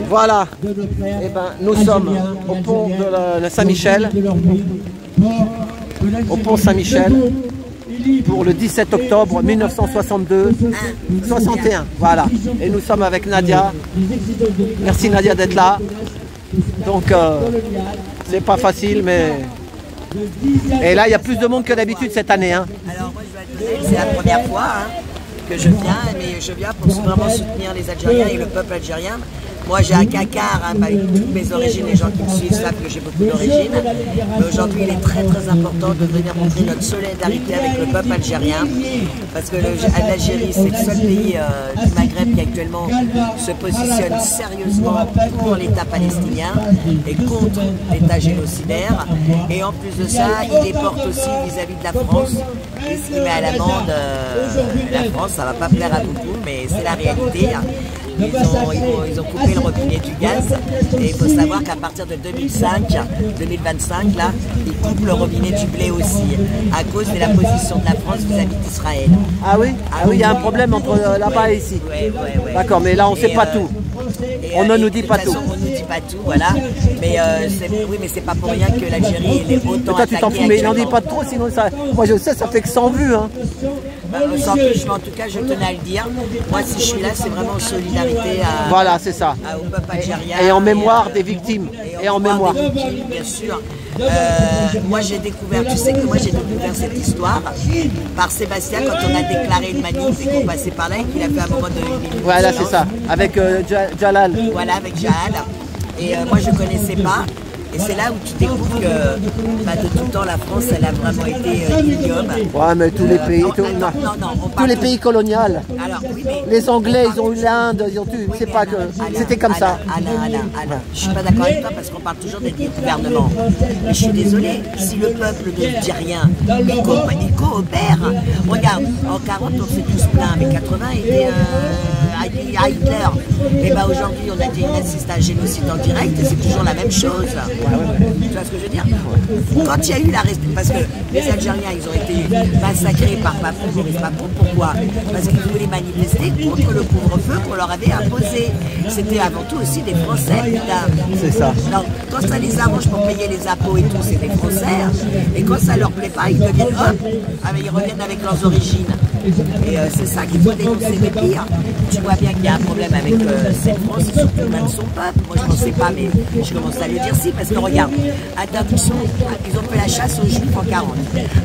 Voilà, et ben, nous sommes au pont de Saint-Michel, au pont Saint-Michel, pour le 17 octobre 1961, voilà. Et nous sommes avec Nadia. Merci Nadia d'être là. Donc, c'est pas facile, mais... Et là, il y a plus de monde que d'habitude cette année. Hein. Alors, moi, je vais être honnête, c'est la première fois que je viens, mais je viens pour vraiment soutenir les Algériens et le peuple algérien. Moi, j'ai un cacar, avec toutes mes origines, les gens qui me suivent savent que j'ai beaucoup d'origines. Mais aujourd'hui, il est très très important de venir montrer notre solidarité avec le peuple algérien. Parce que l'Algérie, c'est le seul pays du Maghreb qui actuellement se positionne sérieusement pour l'État palestinien et contre l'État génocidaire. Et en plus de ça, il les porte aussi vis-à-vis de la France. Et ce qui met à l'amende la France, ça ne va pas plaire à beaucoup, mais c'est la réalité. Ils ont coupé le robinet du gaz et il faut savoir qu'à partir de 2025, là, ils coupent le robinet du blé aussi, à cause de la position de la France vis-à-vis d'Israël. Ah oui, il y a un problème entre là-bas et ici. Ouais. D'accord, mais là on ne sait pas tout. On ne nous dit pas tout. On ne nous dit pas tout, voilà. Mais oui, mais c'est pas pour rien que l'Algérie est autant toi, tu t'en fous, mais il n'en dit pas trop, sinon ça... Moi je sais, ça fait que 100 vues. Hein. Sans plus, mais en tout cas, je tenais à le dire. Moi, si je suis là, c'est vraiment en solidarité voilà, c'est ça. Au peuple algérien. Et en mémoire des victimes. Et en mémoire. Des victimes, bien sûr. Moi, j'ai découvert, tu sais que moi, j'ai découvert cette histoire par Sébastien quand on a déclaré une manif et qu'on passait par là et qu'il a fait un moment de... Voilà, c'est ça. Avec Jalal. Voilà, avec Jalal. Et moi, je ne connaissais pas. Et c'est là où tu découvres que de tout temps la France elle a vraiment été ignoble. Ouais, mais tous les pays, tous les pays coloniaux. Alors, oui, mais... Les Anglais ils ont eu l'Inde, ils ont eu, c'est pas que c'était comme ça. Alain, je suis pas d'accord avec toi parce qu'on parle toujours des gouvernements. Mais je suis désolée, si le peuple ne dit rien, il coopère. Regarde, en 40 on s'est tous plaints, mais 80 était à Hitler. Et bien aujourd'hui on a dit qu'on assiste à un génocide en direct et c'est toujours la même chose. Tu vois ce que je veux dire? Quand il y a eu parce que les Algériens ils ont été massacrés par Maurice Macron, pourquoi? Parce qu'ils voulaient manifester contre le couvre-feu qu'on leur avait imposé. C'était avant tout aussi des Français, putain. C'est ça. Donc, quand ça les arrange pour payer les impôts et tout, c'est des Français. Et quand ça leur plaît pas, ils deviennent ils reviennent avec leurs origines. Et c'est ça qu'il faut dénoncer les pires. Tu vois bien qu'il y a un problème avec cette France, et surtout même son peuple. Moi je ne pensais pas, mais je commence à le dire si, parce que regarde, interdiction, ils ont fait la chasse aux Juifs en 40.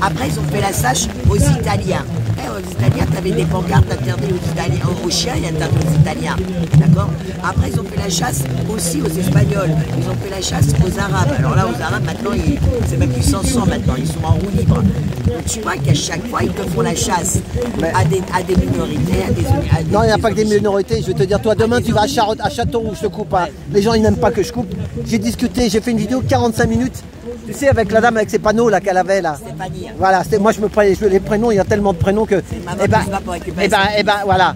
Après ils ont fait la chasse aux Italiens. Aux Italiens, tu avais des pancartes interdites aux Italiens, aux chiens et interdites aux Italiens. D'accord? Après ils ont fait la chasse aussi aux Espagnols. Ils ont fait la chasse aux Arabes. Alors là, aux Arabes, maintenant, c'est même plus 500 maintenant, ils sont en roue libre. Donc tu vois qu'à chaque fois, ils te font la chasse à des minorités, à des non, il n'y a pas que des minorités. Je vais te dire, toi, demain, tu vas à Châteauroux, je te coupe. Hein. Les gens, ils n'aiment pas que je coupe. J'ai discuté, j'ai fait une vidéo 45 minutes. Tu sais, avec la dame avec ses panneaux là qu'elle avait là. Stéphanie. Voilà, moi je me prenais les prénoms, il y a tellement de prénoms que. Voilà.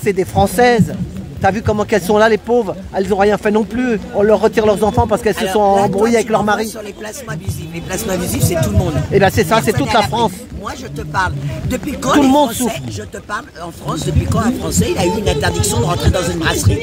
C'est des Françaises. T'as vu comment qu'elles sont là, les pauvres? Elles n'ont rien fait non plus. On leur retire leurs enfants parce qu'elles se sont embrouillées avec leur mari. Sur les placements abusifs. Les placements abusifs, c'est tout le monde. Et bien c'est ça, c'est toute la France. Moi, je te parle. Depuis quand tout le monde souffre. Je te parle en France. Depuis quand un Français il a eu une interdiction de rentrer dans une brasserie?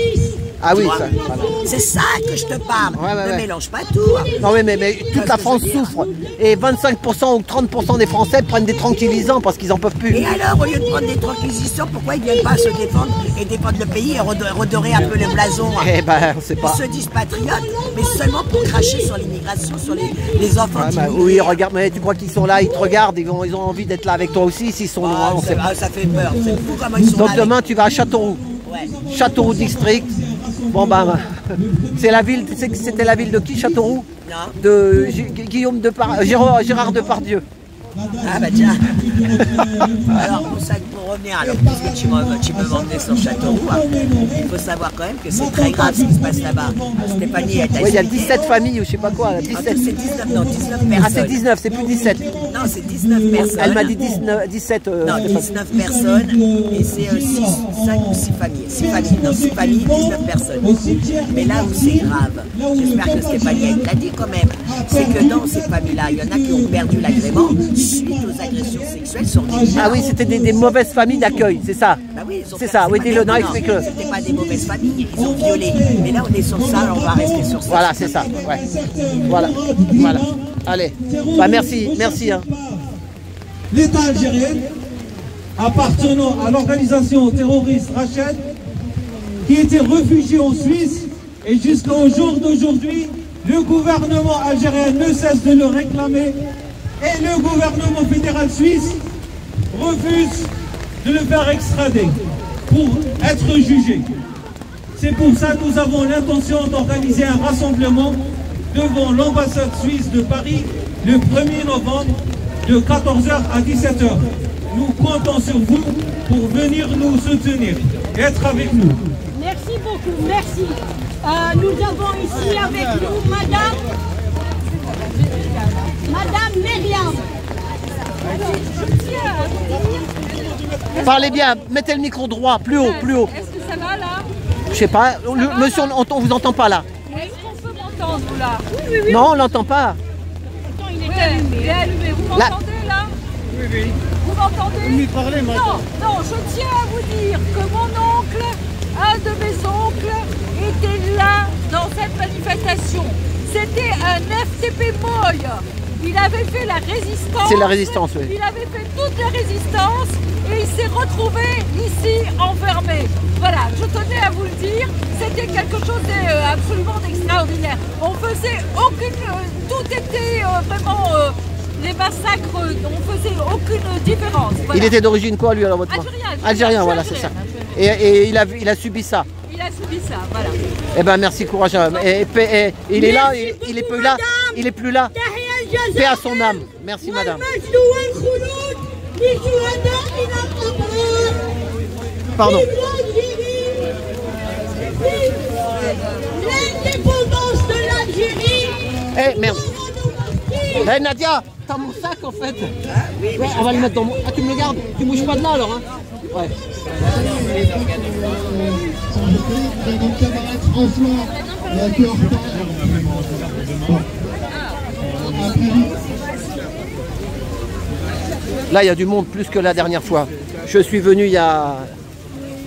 Ah oui, ça, voilà. C'est ça que je te parle. Ne mélange pas tout. Non mais toute la France souffre. Et 25% ou 30% des Français prennent des tranquillisants parce qu'ils n'en peuvent plus. Et alors, au lieu de prendre des tranquillisants, pourquoi ils ne viennent pas se défendre et défendre le pays et redorer un peu le blason? Eh ben, on sait pas. Ils se disent patriotes, mais seulement pour cracher sur l'immigration, sur les enfants. Oui, regarde, mais tu crois qu'ils sont là, ils te regardent, ils ont envie d'être là avec toi aussi, s'ils sont loin, on sait pas. Ça fait peur, c'est fou comment ils sont donc là. Demain, tu vas à Châteauroux. Ouais. Châteauroux District. Bon ben, c'est la ville, tu sais que c'était la ville de qui, Châteauroux? Non. De Gérard Depardieu. Ah bah tiens. Alors pour revenir, puisque tu me demandais sur Châteauroux, il faut savoir quand même que c'est très grave ce qui se passe là-bas. Stéphanie, elle t'a il y a 17 familles ou je sais pas quoi. 17. C'est 19, non, 19 personnes. Ah c'est 19, c'est plus 17. Non, c'est 19 personnes. Elle m'a dit 17. Non, 19 personnes et c'est 5 ou 6 familles. 6 familles, non, 6 familles, 19 personnes. Mais là où c'est grave, j'espère que Stéphanie l'a dit quand même, c'est que dans ces familles-là, il y en a qui ont perdu l'agrément suite aux agressions sexuelles homosexuels sont des... Ah oui, c'était des mauvaises familles d'accueil, c'est ça. Bah oui, c'est ça, oui, dis-le, non, explique-le. C'était pas des mauvaises familles, ils ont violé. Mais là, on est sur ça, on va rester sur ça. Voilà, c'est ça, ouais. Voilà, voilà. Allez, bah merci, merci. Hein. L'État algérien, appartenant à l'organisation terroriste Rachid, qui était réfugié en Suisse, et jusqu'au jour d'aujourd'hui, le gouvernement algérien ne cesse de le réclamer, et le gouvernement fédéral suisse refuse de le faire extrader pour être jugé. C'est pour ça que nous avons l'intention d'organiser un rassemblement devant l'ambassade suisse de Paris le 1er novembre de 14h à 17h. Nous comptons sur vous pour venir nous soutenir et être avec nous. Merci beaucoup, merci. Nous avons ici avec nous Madame Myriam. Je tiens à vous dire... Parlez bien, mettez le micro droit, plus haut, plus haut. Est-ce que ça va là? Je sais pas, monsieur, on vous entend pas là. Est-ce qu'on peut m'entendre là? Non, on l'entend pas. Pourtant il est allumé. Il est allumé. Vous m'entendez là? Oui, oui. Vous m'entendez? Non, je tiens à vous dire que mon oncle, un de mes oncles, était là dans cette manifestation. C'était un FTP Moy. Il avait fait la résistance. C'est la résistance, oui. Il avait fait toute la résistance et il s'est retrouvé ici enfermé. Voilà, je tenais à vous le dire. C'était quelque chose d'absolument extraordinaire. On faisait aucune... tout était vraiment... les massacres, on faisait aucune différence. Voilà. Il était d'origine quoi, lui, alors, votre Algérien, voilà, c'est ça. Et il a subi ça. Il a subi ça, voilà. Eh ben merci, courage. Et il est là, il est plus là, il est plus là. Paix à son âme. Merci, madame. Pardon. L'indépendance de l'Algérie. Eh merde. Eh Nadia, t'as mon sac en fait. Oui, ouais, on va le mettre dans mon... Ah tu me le gardes? Tu bouges pas de là alors hein? Ouais. Là il y a du monde plus que la dernière fois. Je suis venu il y a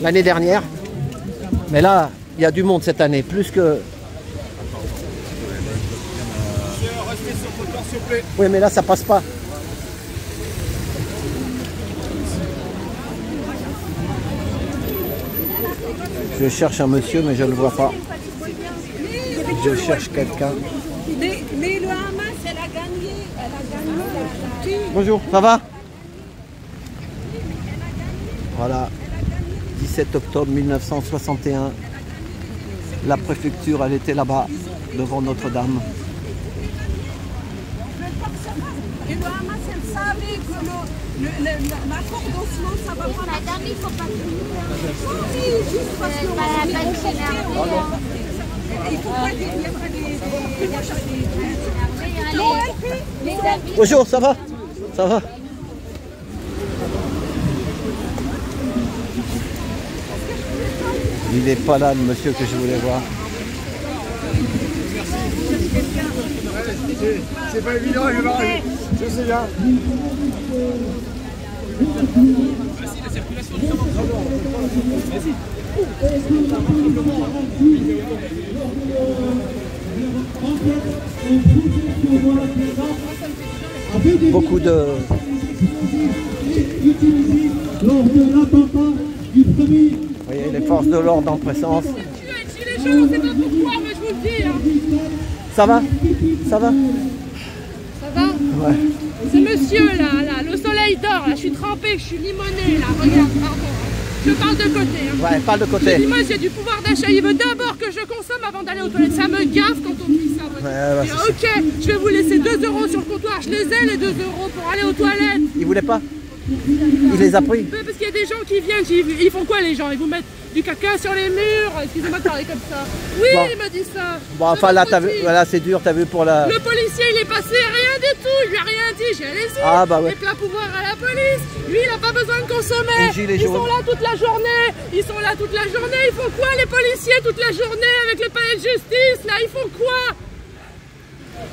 l'année dernière. Mais là, il y a du monde cette année, plus que... Oui, mais là, ça passe pas. Je cherche un monsieur, mais je ne le vois pas. Je cherche quelqu'un. Mais le Hamas, elle a gagné. Bonjour, ça va? Voilà. 17 octobre 1961. La préfecture, elle était là-bas, devant Notre-Dame. Et le Hamas, elle savait que l'accord d'Oslo, ça va pas... Madame, il faut pas tout. Oui, juste parce que... Il faut pas qu'il y ait des... Bonjour, ça va? Ça va? Il n'est pas là, le monsieur que je voulais voir. C'est pas évident, je sais bien. Beaucoup de... Vous voyez les forces de l'ordre en présence. Je sais pas pourquoi, mais je vous le dis. Hein. Ça va? Ça va? Ça va? Ouais. Ce monsieur là, le soleil dort, là, je suis trempée, je suis limonée là, regarde, pardon. Je parle de côté. Hein. Ouais, parle de côté. Je dis, moi j'ai du pouvoir d'achat, il veut d'abord que je consomme avant d'aller aux toilettes. Ça me gaffe quand on me dit ça. Ouais, ok, je vais vous laisser 2 € sur le comptoir, je les ai les 2 € pour aller aux toilettes. Il voulait pas? Il les a pris? Parce qu'il y a des gens qui viennent, ils font quoi les gens? Ils vous mettent du caca sur les murs? Excusez-moi de parler comme ça. Oui, bon. Il m'a dit ça. Bon, enfin là, voilà, c'est dur, t'as vu pour la... Le policier, il est passé, rien du tout, il lui a rien dit, j'ai allez-y. Ah bah ouais. Et plein pouvoir à la police. Lui, il n'a pas besoin de consommer. Ils sont là toute la journée. Ils sont là toute la journée. Ils font quoi les policiers toute la journée avec le palais de justice? Là, ils font quoi?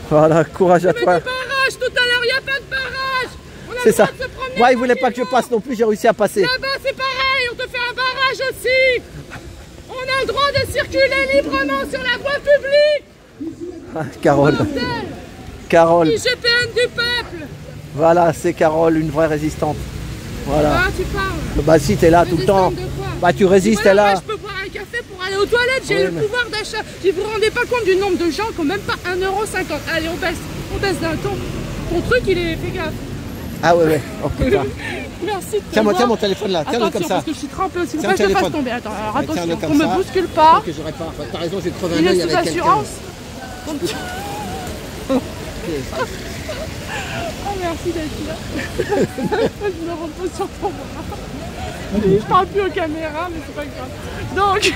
Voilà, courage à toi. Il y a pas de barrage tout à l'heure, il n'y a pas de barrage. On a le droit de se promener Moi, ils voulaient pas que je passe non plus, j'ai réussi à passer. Là-bas, c'est pareil, on te fait un barrage aussi. On a le droit de circuler librement sur la voie publique. Ah, Carole. Bordel. Carole. IGPN du peuple. Voilà, c'est Carole, une vraie résistante. Voilà. Ah, tu parles. Bah si, t'es là tout le temps. De quoi? Bah tu résistes, t'es là. Moi, je peux boire un café pour aller aux toilettes, j'ai le pouvoir d'achat. Si vous vous rendez pas compte du nombre de gens qui n'ont même pas 1,50 €. Allez, on baisse d'un ton. Ton truc, il est... Fais gaffe. Ah ouais, oh putain. Merci. Tiens mon téléphone là, tiens-le comme ça. Parce que je suis trempée aussi. Tiens, Faut pas que je le fasse tomber. Attends, alors attention, on me bouscule pas. Que je répare. T'as raison, j'ai crevé Il un œil est sous avec quelqu'un. assurance. Oh merci d'être là. Je me repose sur ton bras. Je parle plus aux caméras, mais c'est pas grave. Donc,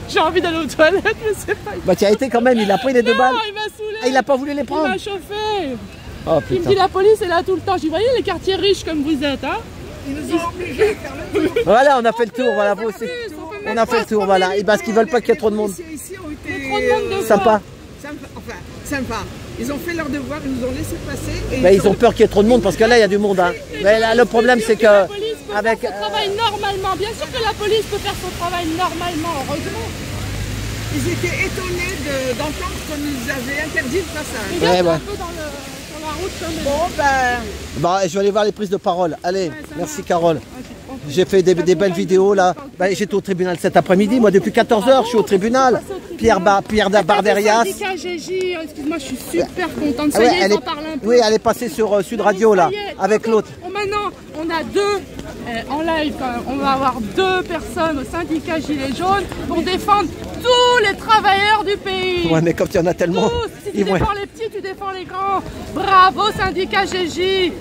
j'ai envie d'aller aux toilettes, mais c'est pas grave. Bah tu as été quand même, il a pris les 2 balles. Non, il m'a saoulé. Ah, il a pas voulu les Il prendre. m'a chauffé. Oh Il me putain. dit la police est là tout le temps. Je dis, voyez les quartiers riches comme vous êtes, hein. Ils nous ont obligés à faire le tour. Voilà, on a fait le tour, voilà, vous aussi. On a fait le tour, voilà. Et parce qu'ils veulent pas qu'il y ait trop de monde. Ici ont été Trop de monde de Sympa. sympa. Ils ont fait leur devoir, ils nous ont laissé passer. Et Mais ils ont peur qu'il y ait trop de monde parce que là il y a du monde. Hein. Mais là, le problème c'est que La police peut avec faire son travail normalement. Bien sûr que la police peut faire son travail normalement, heureusement. Ils étaient étonnés d'entendre qu'on nous avait interdit le passage. Regarde, ouais. un peu sur la route quand même. Bon ben, bah, je vais aller voir les prises de parole. Allez, merci Carole. J'ai fait des belles vidéos là. Bah, j'étais au tribunal cet après-midi. Moi depuis 14 h je suis au tribunal. Pierre Barderias. Syndicat GJ, excuse-moi, je suis super contente. Ah Ça ouais, y est, ils en parlent un peu. oui, elle est passée sur Sud Radio là, avec l'autre. Maintenant, on a deux, en live quand même, on va avoir 2 personnes au syndicat Gilets jaunes pour défendre tous les travailleurs du pays. Ouais, mais comme il y en a tellement. Tous. Si tu ils vont... défends les petits, tu défends les grands. Bravo syndicat GJ.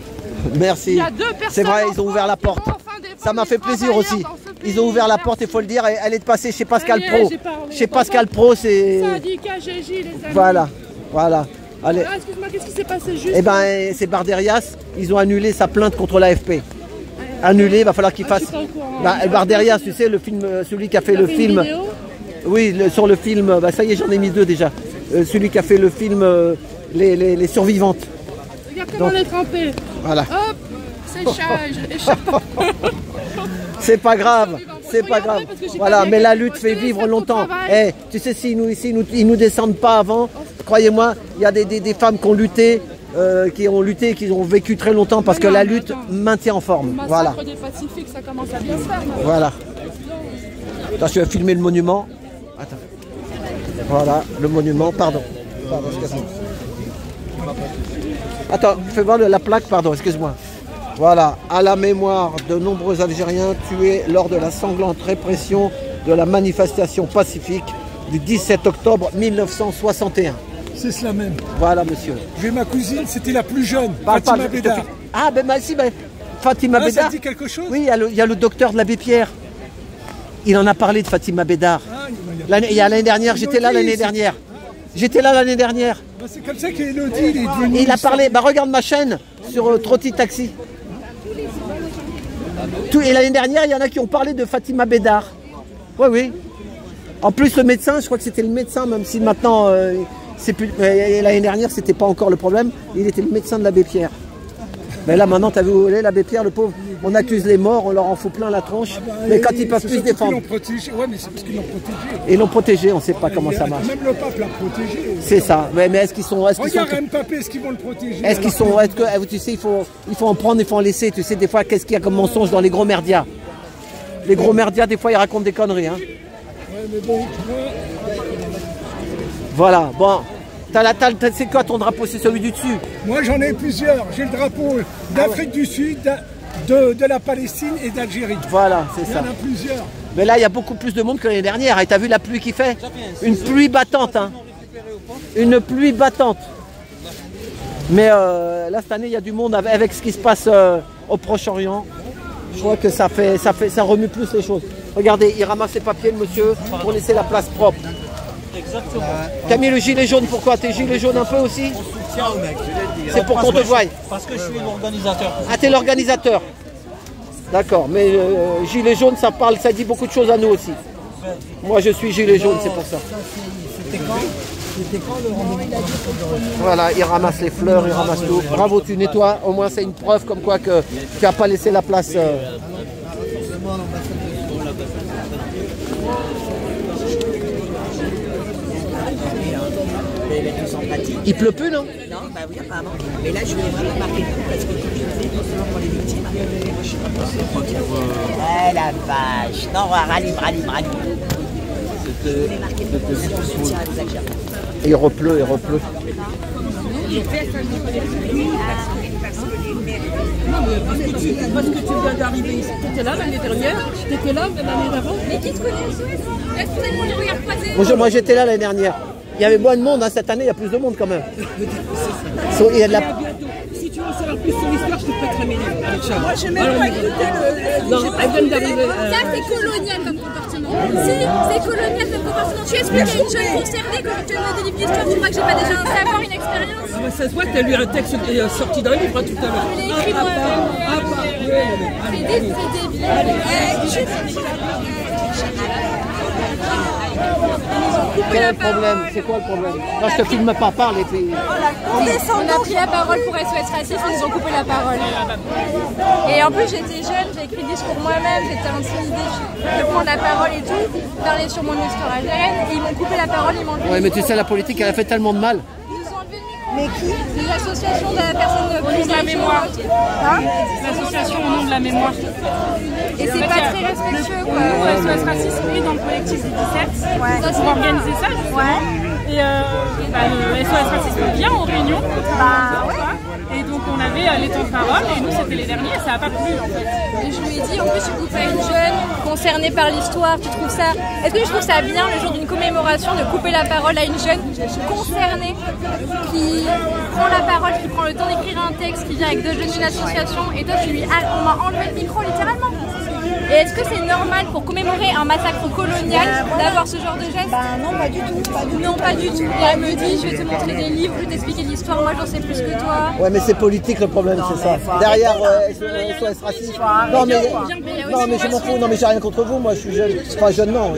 Merci. Il y a 2 personnes. C'est vrai, ils ont ouvert la qui vont porte. enfin défendre Ça m'a les fait plaisir travailleurs aussi. dans ce pays. Ils ont ouvert la porte, il faut le dire. Elle est passée chez Pascal Pro. Chez Pascal Pro, c'est. Syndicat GJ, les amis. Voilà, voilà. Allez. Ah, excuse-moi, qu'est-ce qui s'est passé juste? Eh ben, c'est Barderias, ils ont annulé sa plainte contre l'AFP. Annulé, il va falloir qu'il fasse. je suis pas au courant. Bah, Barderias, tu sais, le film, celui qui a fait le film. Oui, sur le film, bah, ça y est, j'en ai mis 2 déjà. Celui qui a fait le film les survivantes. Regarde comment on est trempé. Voilà. Hop, séchage. C'est pas grave, c'est pas grave. Voilà, mais la lutte fait vivre longtemps. Eh, tu sais, s'ils nous descendent pas avant, croyez-moi, il y a des femmes qui ont lutté, qui ont vécu très longtemps parce que la lutte maintient en forme. Voilà. Massacre des Pacifiques, ça commence à bien se faire. Voilà. Attends, je vais filmer le monument. Attends. Voilà, le monument, pardon. Pardon, excuse-moi. Attends, fais voir la plaque, pardon, excuse-moi. Voilà, à la mémoire de nombreux Algériens tués lors de la sanglante répression de la manifestation pacifique du 17 octobre 1961. C'est cela même. Voilà, monsieur. J'ai ma cousine, c'était la plus jeune, Parle pas, Fatima Bédar. Ah, ben si, ben, Fatima Ah, ça Bédar. te dit quelque chose? Oui, il y a le docteur de l'abbé Pierre. Il en a parlé de Fatima Bédar. Ah, Il y a l'année dernière, j'étais là l'année dernière. J'étais là l'année dernière. bah, c'est comme ça qu'Elodie est devenue... Et il a parlé, bah regarde ma chaîne sur Trotti Taxi. Et l'année dernière, il y en a qui ont parlé de Fatima Bédar. Oui, oui. En plus, le médecin, je crois que c'était le médecin, même si maintenant, c'est plus. L'année dernière, c'était pas encore le problème. Il était le médecin de l'abbé Pierre. Mais là, maintenant, tu as vu où est l'abbé Pierre, le pauvre. On accuse les morts, on leur en fout plein la tronche. Mais quand ils peuvent plus se défendre. Ils l'ont protégé. Ouais, mais c'est parce qu'ils l'ont protégé. Ils l'ont protégé, on ne sait pas comment ça marche. Même le pape l'a protégé. C'est ça. Mais est-ce qu'ils sont. Regarde Mbappé, est-ce qu'ils vont le protéger? Est-ce qu'ils sont. Est-ce que, tu sais, il faut en prendre, il faut en laisser. Tu sais, des fois, qu'est-ce qu'il y a comme mensonge dans les gros merdias? Les gros merdias, des fois, ils racontent des conneries. Hein. Ouais, mais bon, tu vois... Voilà, bon. C'est quoi ton drapeau? C'est celui du dessus? Moi, j'en ai plusieurs. J'ai le drapeau d'Afrique du Sud, de la Palestine et d'Algérie. Voilà, c'est Il y ça. en a plusieurs. Mais là, il y a beaucoup plus de monde que l'année dernière. Et t'as vu la pluie qu'il fait? Une pluie battante. Hein. Une pluie battante. Mais là, cette année, il y a du monde avec ce qui se passe au Proche-Orient. Je crois que ça remue plus les choses. Regardez, il ramasse ses papiers, le monsieur, pour laisser la place propre. Exactement. T'as mis le gilet jaune, pourquoi? T'es gilet jaune un peu aussi? Soutien au mec. C'est pour qu'on te voie. Parce que je suis l'organisateur. Ah, t'es l'organisateur. D'accord, mais gilet jaune, ça dit beaucoup de choses à nous aussi. Moi, je suis gilet jaune, c'est pour ça. C'était quand? Voilà, il ramasse les fleurs, il ramasse tout. Bravo, tu nettoies. Au moins, c'est une preuve comme quoi que tu n'as pas laissé la place. Il pleut plus, non? Non, bah oui, apparemment. Mais là, je voulais vraiment marquer tout parce que comme je disais, non seulement pour les victimes. Ouais, la vache. Non, rallume. Je voulais marquer tout pour le soutien à des Algériens. Il repleut, il repleut. Parce que tu viens d'arriver ici. Tu étais là l'année dernière, tu étais là l'année d'avant. Mais qui te connaît? Est-ce que vous allez les regards croisés? Bonjour, moi j'étais là l'année dernière. Il y avait moins de monde, hein. Cette année il y a plus de monde quand même. Il y a de la... Si tu veux en savoir plus sur l'histoire, je te prêterai mes livres avec Charles. Moi, j'ai même pas écouté le... Non, elle vient d'arriver. Ça, c'est colonial comme comportement. Si, c'est colonial comme comportement. Tu expliques à une jeune concernée que je te donne des livres d'histoire, tu crois que j'ai pas déjà un savoir, une expérience? Ah bah ça se voit que tu as lu un texte sorti d'un livre tout à l'heure. Je l'ai écrit moi-même. C'est débile. Quel est le problème? C'est quoi le problème? Non, je te filme pas, parle et puis... On a pris la parole pour SOS Racisme, ils nous ont coupé la parole. Et en plus j'étais jeune, j'ai écrit le discours moi-même, j'étais intimidée de prendre la parole et tout, parler sur mon histoire algérienne, et ils m'ont coupé la parole, ils m'ont enlevé. Ouais, mais tu sais, la politique, elle a fait tellement de mal. Ils nous ont enlevé le micro. Mais qui? Les associations de personnes de Au nom de la mémoire. Hein? L'association au nom de la mémoire. Et c'est pas très respectueux quoi. Le SOS Racisme est dans le collectif du 17 pour organiser ça justement. Et le SOS Racisme vient aux réunions. Et donc on avait les temps de parole et nous c'était les derniers et ça n'a pas plu en fait. Et je lui ai dit en plus tu coupes à une jeune concernée par l'histoire, tu trouves ça... Est-ce que je trouve ça bien le jour d'une commémoration de couper la parole à une jeune concernée qui prend la parole, qui prend le temps d'écrire un texte, qui vient avec deux jeunes d'une association et toi tu lui on m'a enlevé le micro littéralement. Et est-ce que c'est normal pour commémorer un massacre colonial d'avoir ce genre de geste? Non, pas du tout. Non, pas du tout. Et elle me dit, je vais te montrer des livres, je vais t'expliquer l'histoire, moi j'en sais plus que toi. Ouais, mais c'est politique le problème, c'est ça. Derrière SOS Racisme. Non, mais je m'en fous, non, mais j'ai rien contre vous, moi je suis jeune. Enfin, jeune, non,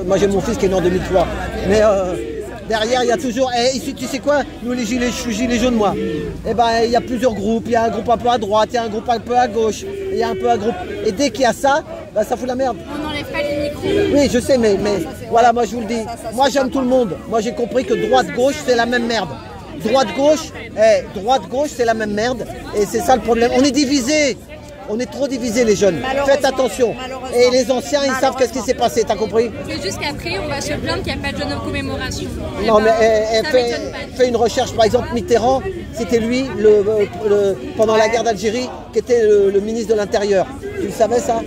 moi j'ai mon fils qui est né en 2003. Mais derrière, il y a toujours. Ici, tu sais quoi? Nous, je suis gilet jaune, moi. Eh ben, il y a plusieurs groupes. Il y a un groupe un peu à droite, il y a un groupe un peu à gauche, il y a un peu un groupe. Et dès qu'il y a ça, bah, ça fout la merde. On n'enlève pas les micros. Oui, je sais, mais voilà, moi je vous le dis. Moi, j'aime tout le monde. Moi, j'ai compris que droite-gauche, c'est la même merde. Droite-gauche, c'est la même merde. Et c'est ça le problème. On est divisés. On est trop divisés les jeunes. Faites attention. Et les anciens, ils savent qu'est-ce qui s'est passé, t'as compris? C'est juste qu'après, on va se plaindre qu'il n'y a pas de jeunes en commémoration. Non, mais fait une recherche. Par exemple, Mitterrand, c'était lui, pendant la guerre d'Algérie, qui était le ministre de l'Intérieur. Tu le savais ça?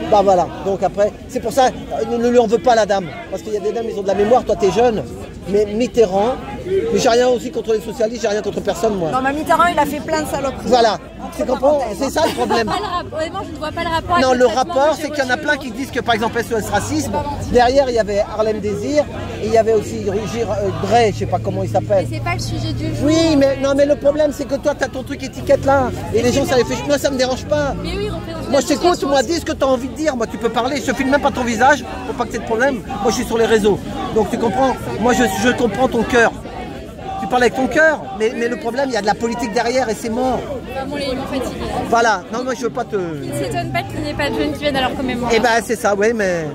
Bah voilà. Donc après, c'est pour ça, ne lui en veux pas la dame. Parce qu'il y a des dames, ils ont de la mémoire. Toi, t'es jeune. Mais Mitterrand, mais j'ai rien aussi contre les socialistes, j'ai rien contre personne, moi. Non, mais Mitterrand, il a fait plein de saloperies. Voilà. Tu comprends? C'est ça le problème. Honnêtement, je ne vois pas le rapport. Non, le rapport, c'est qu'il y en a plein qui disent que, par exemple, SOS Racisme, derrière, il y avait Harlem Désir, et il y avait aussi Rugir Bray, je sais pas comment il s'appelle. Mais c'est pas le sujet du jour. Oui, mais non, mais le problème, c'est que toi, tu as ton truc étiquette là, et les gens, ça les fait. Moi, ça me dérange pas. Mais oui, moi, je t'écoute, moi, dis ce que tu as envie de dire. Moi, tu peux parler, je te filme même pas ton visage, pour pas que tu aies de problème. Moi, je suis sur les réseaux. Donc, tu comprends? Moi, je comprends ton cœur. Tu parles avec ton cœur, mais le problème, il y a de la politique derrière et c'est mort. Bon, ils m'ont fatigué. Voilà, non, moi je veux pas te... Ils ne s'étonnent pas qu'il n'y ait pas de jeunes qui viennent à leur commémoration. Eh ben c'est ça, oui, mais...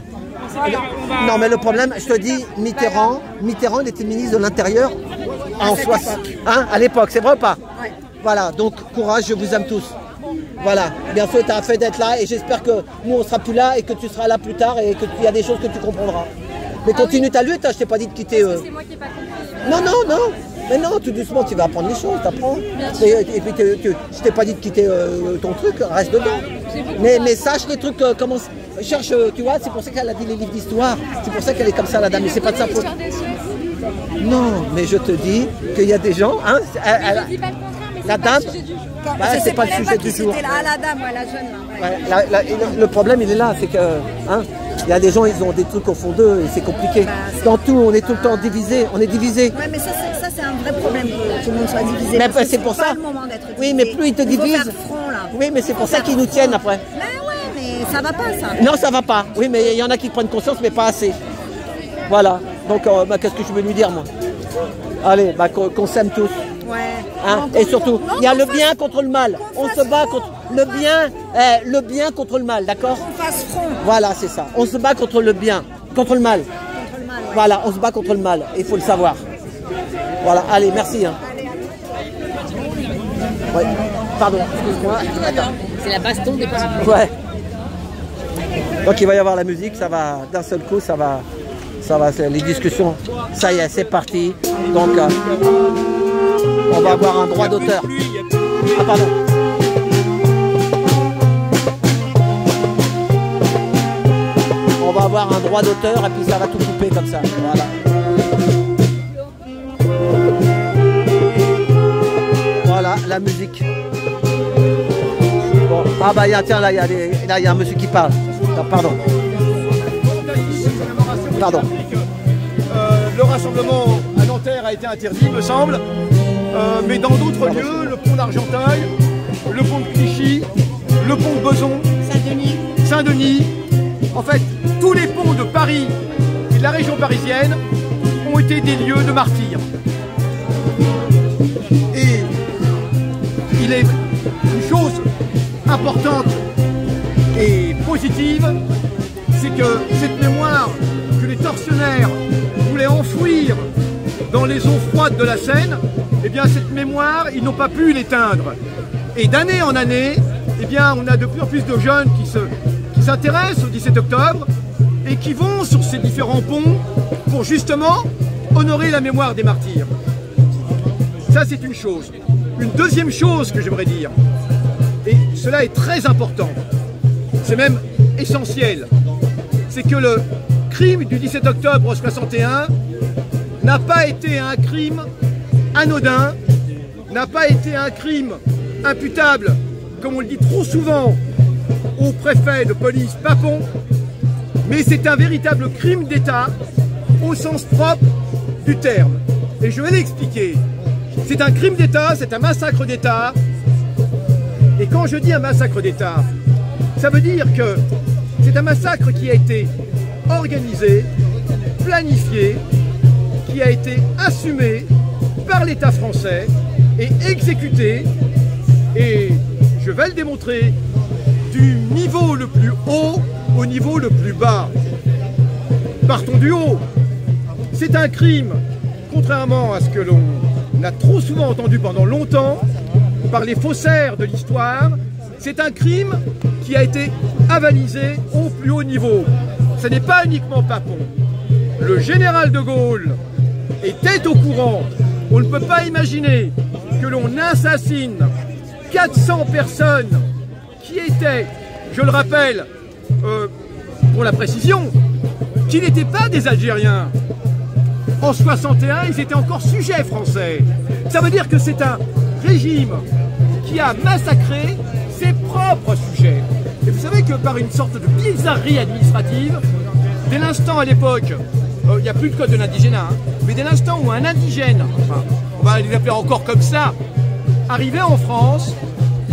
Non, mais le problème, je te dis, Mitterrand, il était ministre de l'Intérieur en 60. Hein, à l'époque, c'est vrai ou pas? Ouais. Voilà, donc courage, je vous aime tous. Voilà, bien sûr, tu as fait d'être là et j'espère que nous, on sera plus là et que tu seras là plus tard et qu'il y a des choses que tu comprendras. Mais continue ta lutte, je t'ai pas dit de quitter... C'est moi qui n'ai pas compris. Non, non, non. Mais non, tout doucement, tu vas apprendre les choses, t'apprends. Et puis, je t'ai pas dit de quitter ton truc, reste dedans. Mais sache les trucs, comment... Cherche, tu vois, c'est pour ça qu'elle a dit les livres d'histoire. C'est pour ça qu'elle est comme ça, la dame. Mais c'est pas de sa faute. Non, mais je te dis qu'il y a des gens... Hein, je dis pas le contraire, mais la dame, c'est pas le sujet du jour. La dame, la jeune. Ouais, le problème, il est là, c'est que... Hein, il y a des gens, ils ont des trucs au fond d'eux et c'est compliqué. Dans tout, on est tout le temps divisés, on est divisés. Ouais, mais ça c'est un vrai problème que tout le monde soit divisé. Mais c'est pour ça. Le moment d'être divisé. Oui, mais plus ils te divisent. Oui, mais c'est pour ça qu'ils nous tiennent après. Mais ouais, mais ça va pas ça. Non, ça va pas. Oui, mais il y en a qui prennent conscience, mais pas assez. Voilà. Donc, qu'est-ce que je veux lui dire, moi? Allez, bah, qu'on s'aime tous. Ouais. Hein, et surtout, il y a le bien contre le mal. On se bat contre le bien contre le mal, d'accord? On fasse front. Voilà, c'est ça. On se bat contre le bien, contre le mal. Contre le mal, ouais. Voilà, on se bat contre le mal. Il faut le savoir. Voilà, allez, merci. Hein. Ouais. Pardon, excuse-moi. C'est la baston des parapluies. Ouais. Donc il va y avoir la musique, ça va d'un seul coup, ça va, les discussions. Ça y est, c'est parti. Donc on va avoir un droit d'auteur. Ah pardon. On va avoir un droit d'auteur et puis ça va tout couper comme ça. Voilà. Voilà la musique. Bon. Ah bah tiens là il y a un monsieur qui parle. Non, pardon. Pardon. Le rassemblement à Nanterre a été interdit, me semble. Mais dans d'autres lieux, le pont d'Argenteuil, le pont de Clichy, le pont de Beson, Saint-Denis, en fait, tous les ponts de Paris et de la région parisienne ont été des lieux de martyrs. Et il est une chose importante et positive, c'est que cette mémoire que les tortionnaires voulaient enfouir dans les eaux froides de la Seine, eh bien cette mémoire, ils n'ont pas pu l'éteindre. Et d'année en année, eh bien on a de plus en plus de jeunes qui s'intéressent au 17 octobre et qui vont sur ces différents ponts pour justement honorer la mémoire des martyrs. Ça c'est une chose. Une deuxième chose que j'aimerais dire, et cela est très important, c'est même essentiel, c'est que le crime du 17 octobre 61 n'a pas été un crime anodin, n'a pas été un crime imputable, comme on le dit trop souvent, au préfet de police Papon, mais c'est un véritable crime d'État au sens propre du terme. Et je vais l'expliquer. C'est un crime d'État, c'est un massacre d'État. Et quand je dis un massacre d'État, ça veut dire que c'est un massacre qui a été organisé, planifié, qui a été assumé par l'État français et exécuté, et je vais le démontrer, du niveau le plus haut au niveau le plus bas. Partons du haut. C'est un crime, contrairement à ce que l'on a trop souvent entendu pendant longtemps, par les faussaires de l'histoire, c'est un crime qui a été avalisé au plus haut niveau. Ce n'est pas uniquement Papon. Le général de Gaulle était au courant. On ne peut pas imaginer que l'on assassine 400 personnes qui étaient, je le rappelle, pour la précision, qui n'étaient pas des Algériens. En 61, ils étaient encore sujets français. Ça veut dire que c'est un régime qui a massacré ses propres sujets. Et vous savez que par une sorte de bizarrerie administrative, dès l'instant à l'époque, il n'y a plus de code de l'indigénat, hein, mais dès l'instant où un indigène, enfin, on va les appeler encore comme ça, arrivait en France,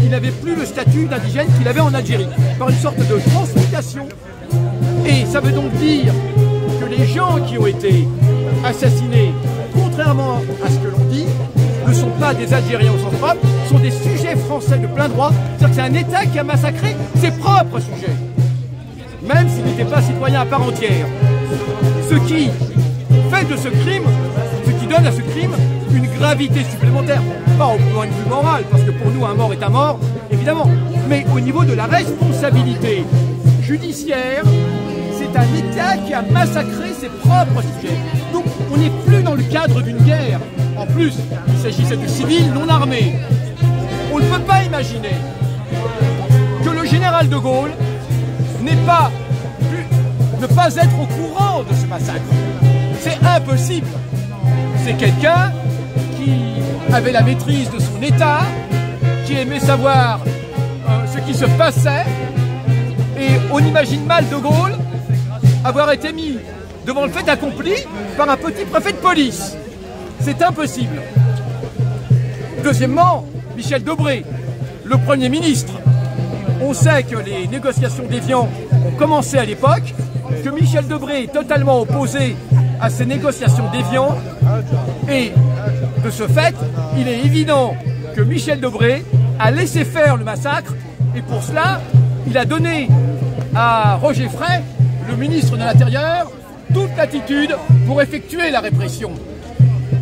il n'avait plus le statut d'indigène qu'il avait en Algérie, par une sorte de transmutation. Et ça veut donc dire que les gens qui ont été assassinés, contrairement à ce que l'on dit, ne sont pas des Algériens au sens propre, sont des sujets français de plein droit. C'est-à-dire que c'est un État qui a massacré ses propres sujets, même s'ils n'étaient pas citoyens à part entière. Ce qui fait de ce crime, ce qui donne à ce crime une gravité supplémentaire, pas au point de vue moral, parce que pour nous un mort est un mort, évidemment, mais au niveau de la responsabilité judiciaire, c'est un État qui a massacré ses propres sujets. Donc on n'est plus dans le cadre d'une guerre. En plus, il s'agissait de civils non armés. On ne peut pas imaginer que le général de Gaulle ne pas être au courant de ce massacre. C'est impossible. C'est quelqu'un qui avait la maîtrise de son État, qui aimait savoir ce qui se passait, et on imagine mal de Gaulle avoir été mis devant le fait accompli par un petit préfet de police. C'est impossible. Deuxièmement, Michel Debré, le Premier ministre. On sait que les négociations d'Évian ont commencé à l'époque, que Michel Debré est totalement opposé à ces négociations déviantes et de ce fait, il est évident que Michel Debré a laissé faire le massacre et pour cela, il a donné à Roger Frey, le ministre de l'Intérieur, toute latitude pour effectuer la répression.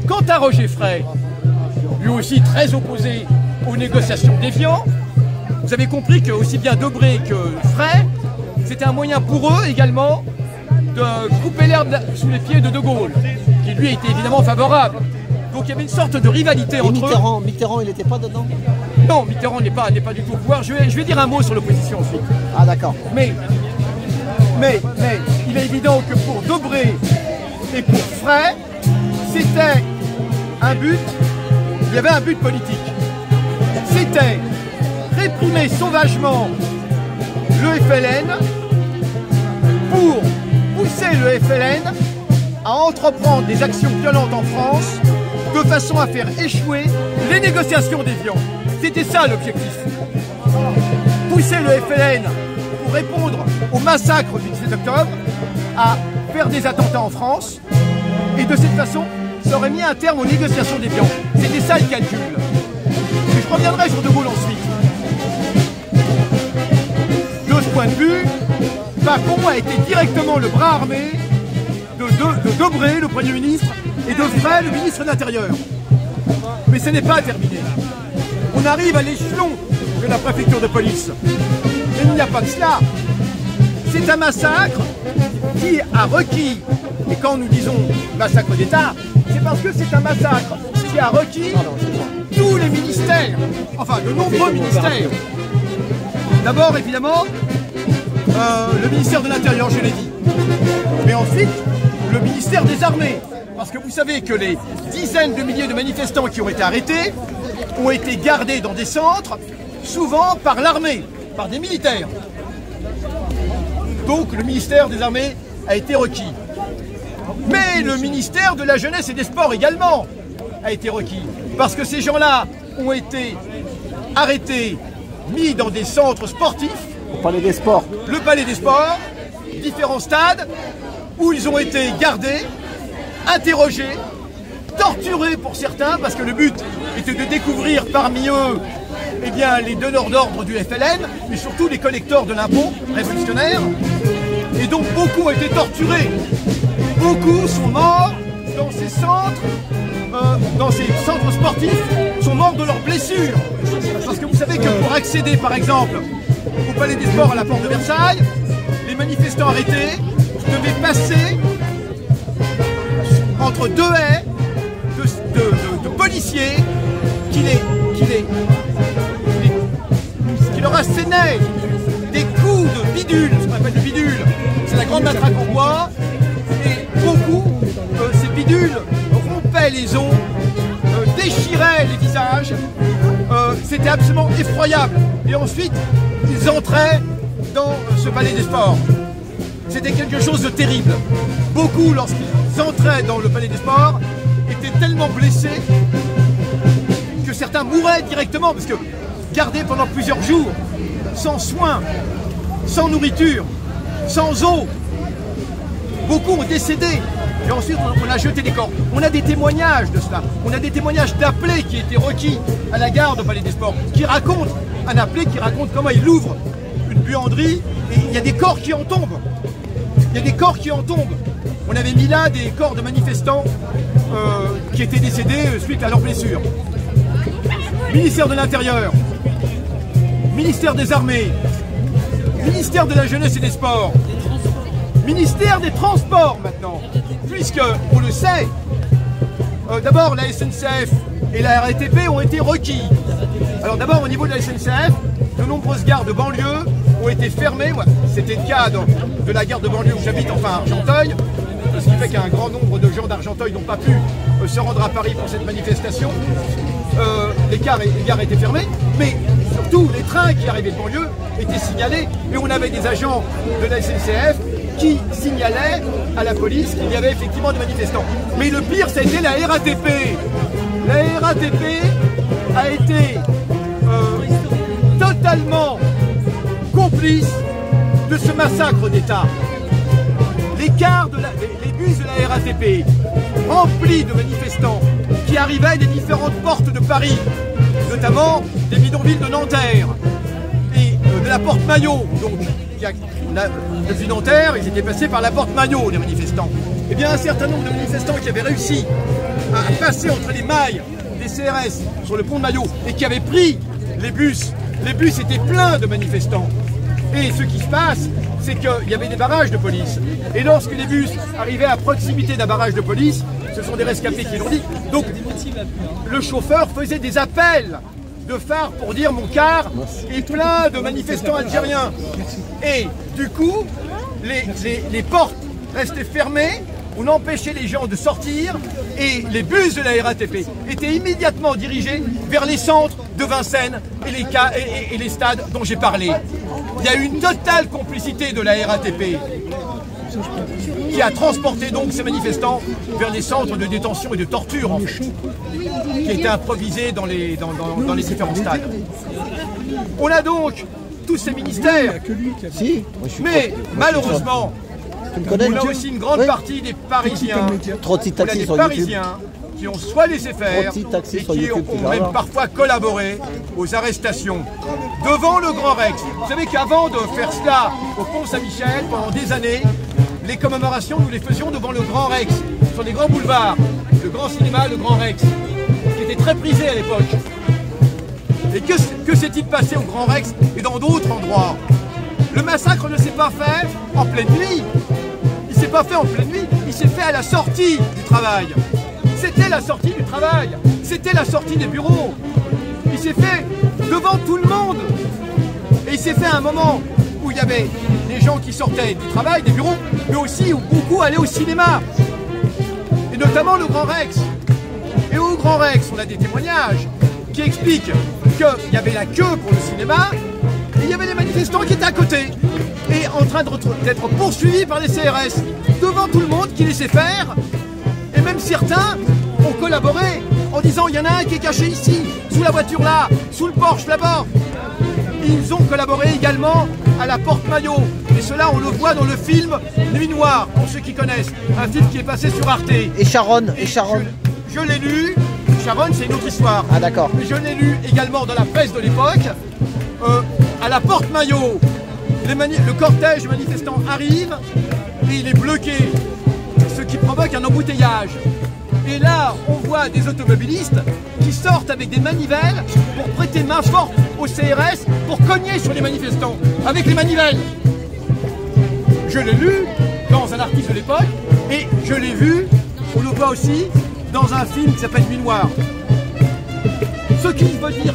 Quant à Roger Frey, lui aussi très opposé aux négociations déviantes, vous avez compris que aussi bien Debré que Frey, c'était un moyen pour eux également de couper l'herbe sous les pieds de De Gaulle, qui lui était évidemment favorable. Donc il y avait une sorte de rivalité entre Mitterrand, eux. Mitterrand, il n'était pas dedans? Non, Mitterrand n'est pas du tout au pouvoir. Je vais dire un mot sur l'opposition ensuite. Ah d'accord. Mais il est évident que pour Debré et pour Frey, c'était un but, il y avait un but politique. C'était réprimer sauvagement le FLN pour pousser le FLN à entreprendre des actions violentes en France de façon à faire échouer les négociations déviantes. C'était ça l'objectif. Pousser le FLN pour répondre au massacre du 17 octobre à faire des attentats en France et de cette façon, ça aurait mis un terme aux négociations déviantes. C'était ça le calcul. Et je reviendrai sur De Gaulle ensuite. De ce point de vue, Bacon a été directement le bras armé de Debré, le Premier ministre, et de Frey, le ministre de l'Intérieur. Mais ce n'est pas terminé. On arrive à l'échelon de la préfecture de police. Mais il n'y a pas que cela. C'est un massacre qui a requis, et quand nous disons massacre d'État, c'est parce que c'est un massacre qui a requis tous les ministères, enfin de nombreux ministères. D'abord, évidemment, le ministère de l'Intérieur, je l'ai dit. Mais ensuite, le ministère des Armées. Parce que vous savez que les dizaines de milliers de manifestants qui ont été arrêtés ont été gardés dans des centres, souvent par l'armée, par des militaires. Donc le ministère des Armées a été requis. Mais le ministère de la Jeunesse et des Sports également a été requis. Parce que ces gens-là ont été arrêtés, mis dans des centres sportifs. Le Palais des Sports. Le Palais des Sports, différents stades, où ils ont été gardés, interrogés, torturés pour certains, parce que le but était de découvrir parmi eux eh bien, les donneurs d'ordre du FLN, mais surtout les collecteurs de l'impôt révolutionnaire. Et donc beaucoup ont été torturés. Beaucoup sont morts dans ces centres sportifs, sont morts de leurs blessures. Parce que vous savez que pour accéder par exemple au Palais des Sports à la porte de Versailles, les manifestants arrêtés devaient passer entre deux haies de policiers qui leur assénaient des coups de bidule, ce qu'on appelle le bidule, c'est la grande matraque en bois, et beaucoup, ces bidules rompaient les os, déchiraient les visages, c'était absolument effroyable. Et ensuite, ils entraient dans ce Palais des Sports. C'était quelque chose de terrible. Beaucoup, lorsqu'ils entraient dans le Palais des Sports, étaient tellement blessés que certains mouraient directement, parce que gardés pendant plusieurs jours, sans soins, sans nourriture, sans eau, beaucoup ont décédé. Et ensuite, on a jeté des corps. On a des témoignages de cela. On a des témoignages d'appelés qui étaient requis à la gare au Palais des Sports, qui racontent, un appelé qui raconte comment il ouvre une buanderie et il y a des corps qui en tombent. Il y a des corps qui en tombent. On avait mis là des corps de manifestants qui étaient décédés suite à leurs blessures. Ministère de l'Intérieur, ministère des Armées, ministère de la Jeunesse et des Sports, ministère des Transports maintenant, puisque, on le sait, d'abord la SNCF et la RATP ont été requis. Alors d'abord au niveau de la SNCF, de nombreuses gares de banlieue ont été fermées. C'était le cas de la gare de banlieue où j'habite, enfin à Argenteuil, ce qui fait qu'un grand nombre de gens d'Argenteuil n'ont pas pu se rendre à Paris pour cette manifestation. Les gares étaient fermées, mais surtout les trains qui arrivaient de banlieue étaient signalés et on avait des agents de la SNCF qui signalaient à la police qu'il y avait effectivement des manifestants. Mais le pire, ça a été la RATP. La RATP a été totalement complice de ce massacre d'État. Les bus de la RATP remplis de manifestants qui arrivaient des différentes portes de Paris, notamment des bidonvilles de Nanterre et de la porte Maillot. Donc, depuis Nanterre, ils étaient passés par la porte Maillot, les manifestants. Eh bien, un certain nombre de manifestants qui avaient réussi à passer entre les mailles des CRS sur le pont de Maillot et qui avaient pris les bus étaient pleins de manifestants. Et ce qui se passe, c'est qu'il y avait des barrages de police. Et lorsque les bus arrivaient à proximité d'un barrage de police, ce sont des rescapés qui l'ont dit, donc le chauffeur faisait des appels de phare pour dire mon car est plein de manifestants algériens. Et du coup, les portes restaient fermées, on empêchait les gens de sortir et les bus de la RATP étaient immédiatement dirigés vers les centres de Vincennes et les stades dont j'ai parlé. Il y a eu une totale complicité de la RATP qui a transporté donc ces manifestants vers les centres de détention et de torture en fait, qui étaient improvisés dans les différents stades. On a donc tous ces ministères, mais malheureusement, on a aussi une grande partie des Parisiens, qui ont soit laissé faire et qui ont même parfois collaboré aux arrestations devant le Grand Rex. Vous savez qu'avant de faire cela au Pont Saint-Michel, pendant des années, les commémorations, nous les faisions devant le Grand Rex, sur les grands boulevards, le Grand Cinéma, le Grand Rex, qui était très prisé à l'époque. Et que s'est-il passé au Grand Rex et dans d'autres endroits? Le massacre ne s'est pas fait en pleine nuit. Il ne s'est pas fait en pleine nuit, il s'est fait à la sortie du travail. C'était la sortie du travail, c'était la sortie des bureaux. Il s'est fait devant tout le monde. Et il s'est fait à un moment où il y avait des gens qui sortaient du travail, des bureaux, mais aussi où beaucoup allaient au cinéma. Et notamment le Grand Rex. Et au Grand Rex, on a des témoignages qui expliquent qu'il y avait la queue pour le cinéma, et il y avait des manifestants qui étaient à côté, et en train d'être poursuivis par les CRS, devant tout le monde qui laissait faire. Et même certains ont collaboré en disant il y en a un qui est caché ici, sous la voiture là, sous le Porsche là-bas. Ils ont collaboré également à la porte Maillot. Et cela, on le voit dans le film Nuit Noire, pour ceux qui connaissent. Un film qui est passé sur Arte. Et Sharon. Je l'ai lu. Sharon, c'est une autre histoire. Ah d'accord. Je l'ai lu également dans la presse de l'époque. À la porte Maillot, le cortège manifestant arrive et il est bloqué. Ce qui provoque un embouteillage. Et là, on voit des automobilistes qui sortent avec des manivelles pour prêter main forte au CRS pour cogner sur les manifestants avec les manivelles. Je l'ai lu dans un article de l'époque et je l'ai vu, on le voit aussi, dans un film qui s'appelle Nuit Noire. Ce qui veut dire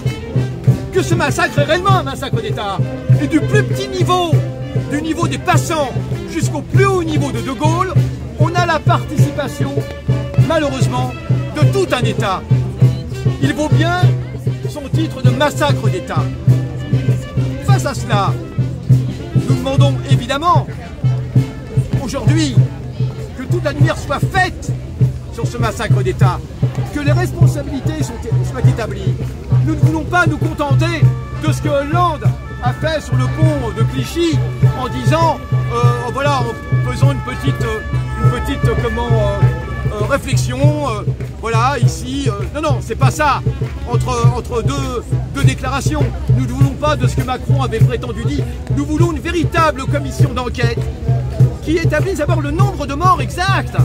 que ce massacre est réellement un massacre d'État. Et du plus petit niveau, du niveau des passants jusqu'au plus haut niveau de De Gaulle, on a la participation, malheureusement, de tout un État. Il vaut bien son titre de massacre d'État. Face à cela, nous demandons évidemment, aujourd'hui, que toute la lumière soit faite sur ce massacre d'État, que les responsabilités soient établies. Nous ne voulons pas nous contenter de ce que Hollande a fait sur le pont de Clichy en disant, voilà, en faisant une petite réflexion, voilà, ici, non, c'est pas ça, entre deux déclarations. Nous ne voulons pas de ce que Macron avait prétendu dire, nous voulons une véritable commission d'enquête qui établisse d'abord le nombre de morts exact,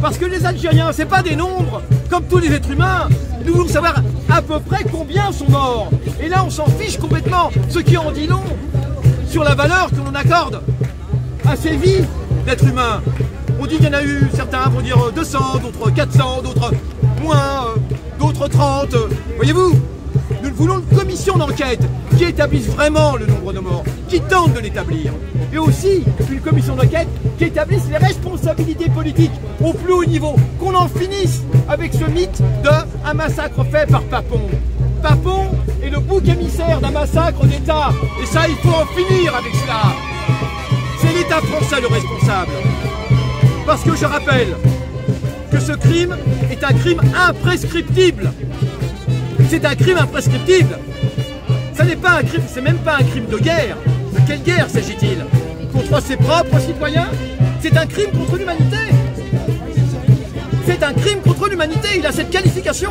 parce que les Algériens, c'est pas des nombres, comme tous les êtres humains, nous voulons savoir à peu près combien sont morts, et là on s'en fiche complètement, ce qui en dit long sur la valeur que l'on accorde à ces vies d'êtres humains. On dit qu'il y en a eu, certains vont dire 200, d'autres 400, d'autres moins, d'autres 30. Voyez-vous, nous voulons une commission d'enquête qui établisse vraiment le nombre de morts, qui tente de l'établir. Et aussi une commission d'enquête qui établisse les responsabilités politiques au plus haut niveau. Qu'on en finisse avec ce mythe d'un massacre fait par Papon. Papon est le bouc émissaire d'un massacre d'État. Et ça, il faut en finir avec cela. C'est l'État français le responsable. Parce que je rappelle que ce crime est un crime imprescriptible. C'est un crime imprescriptible. Ça n'est pas un crime, c'est même pas un crime de guerre. De quelle guerre s'agit-il? Contre ses propres citoyens? C'est un crime contre l'humanité. C'est un crime contre l'humanité, il a cette qualification.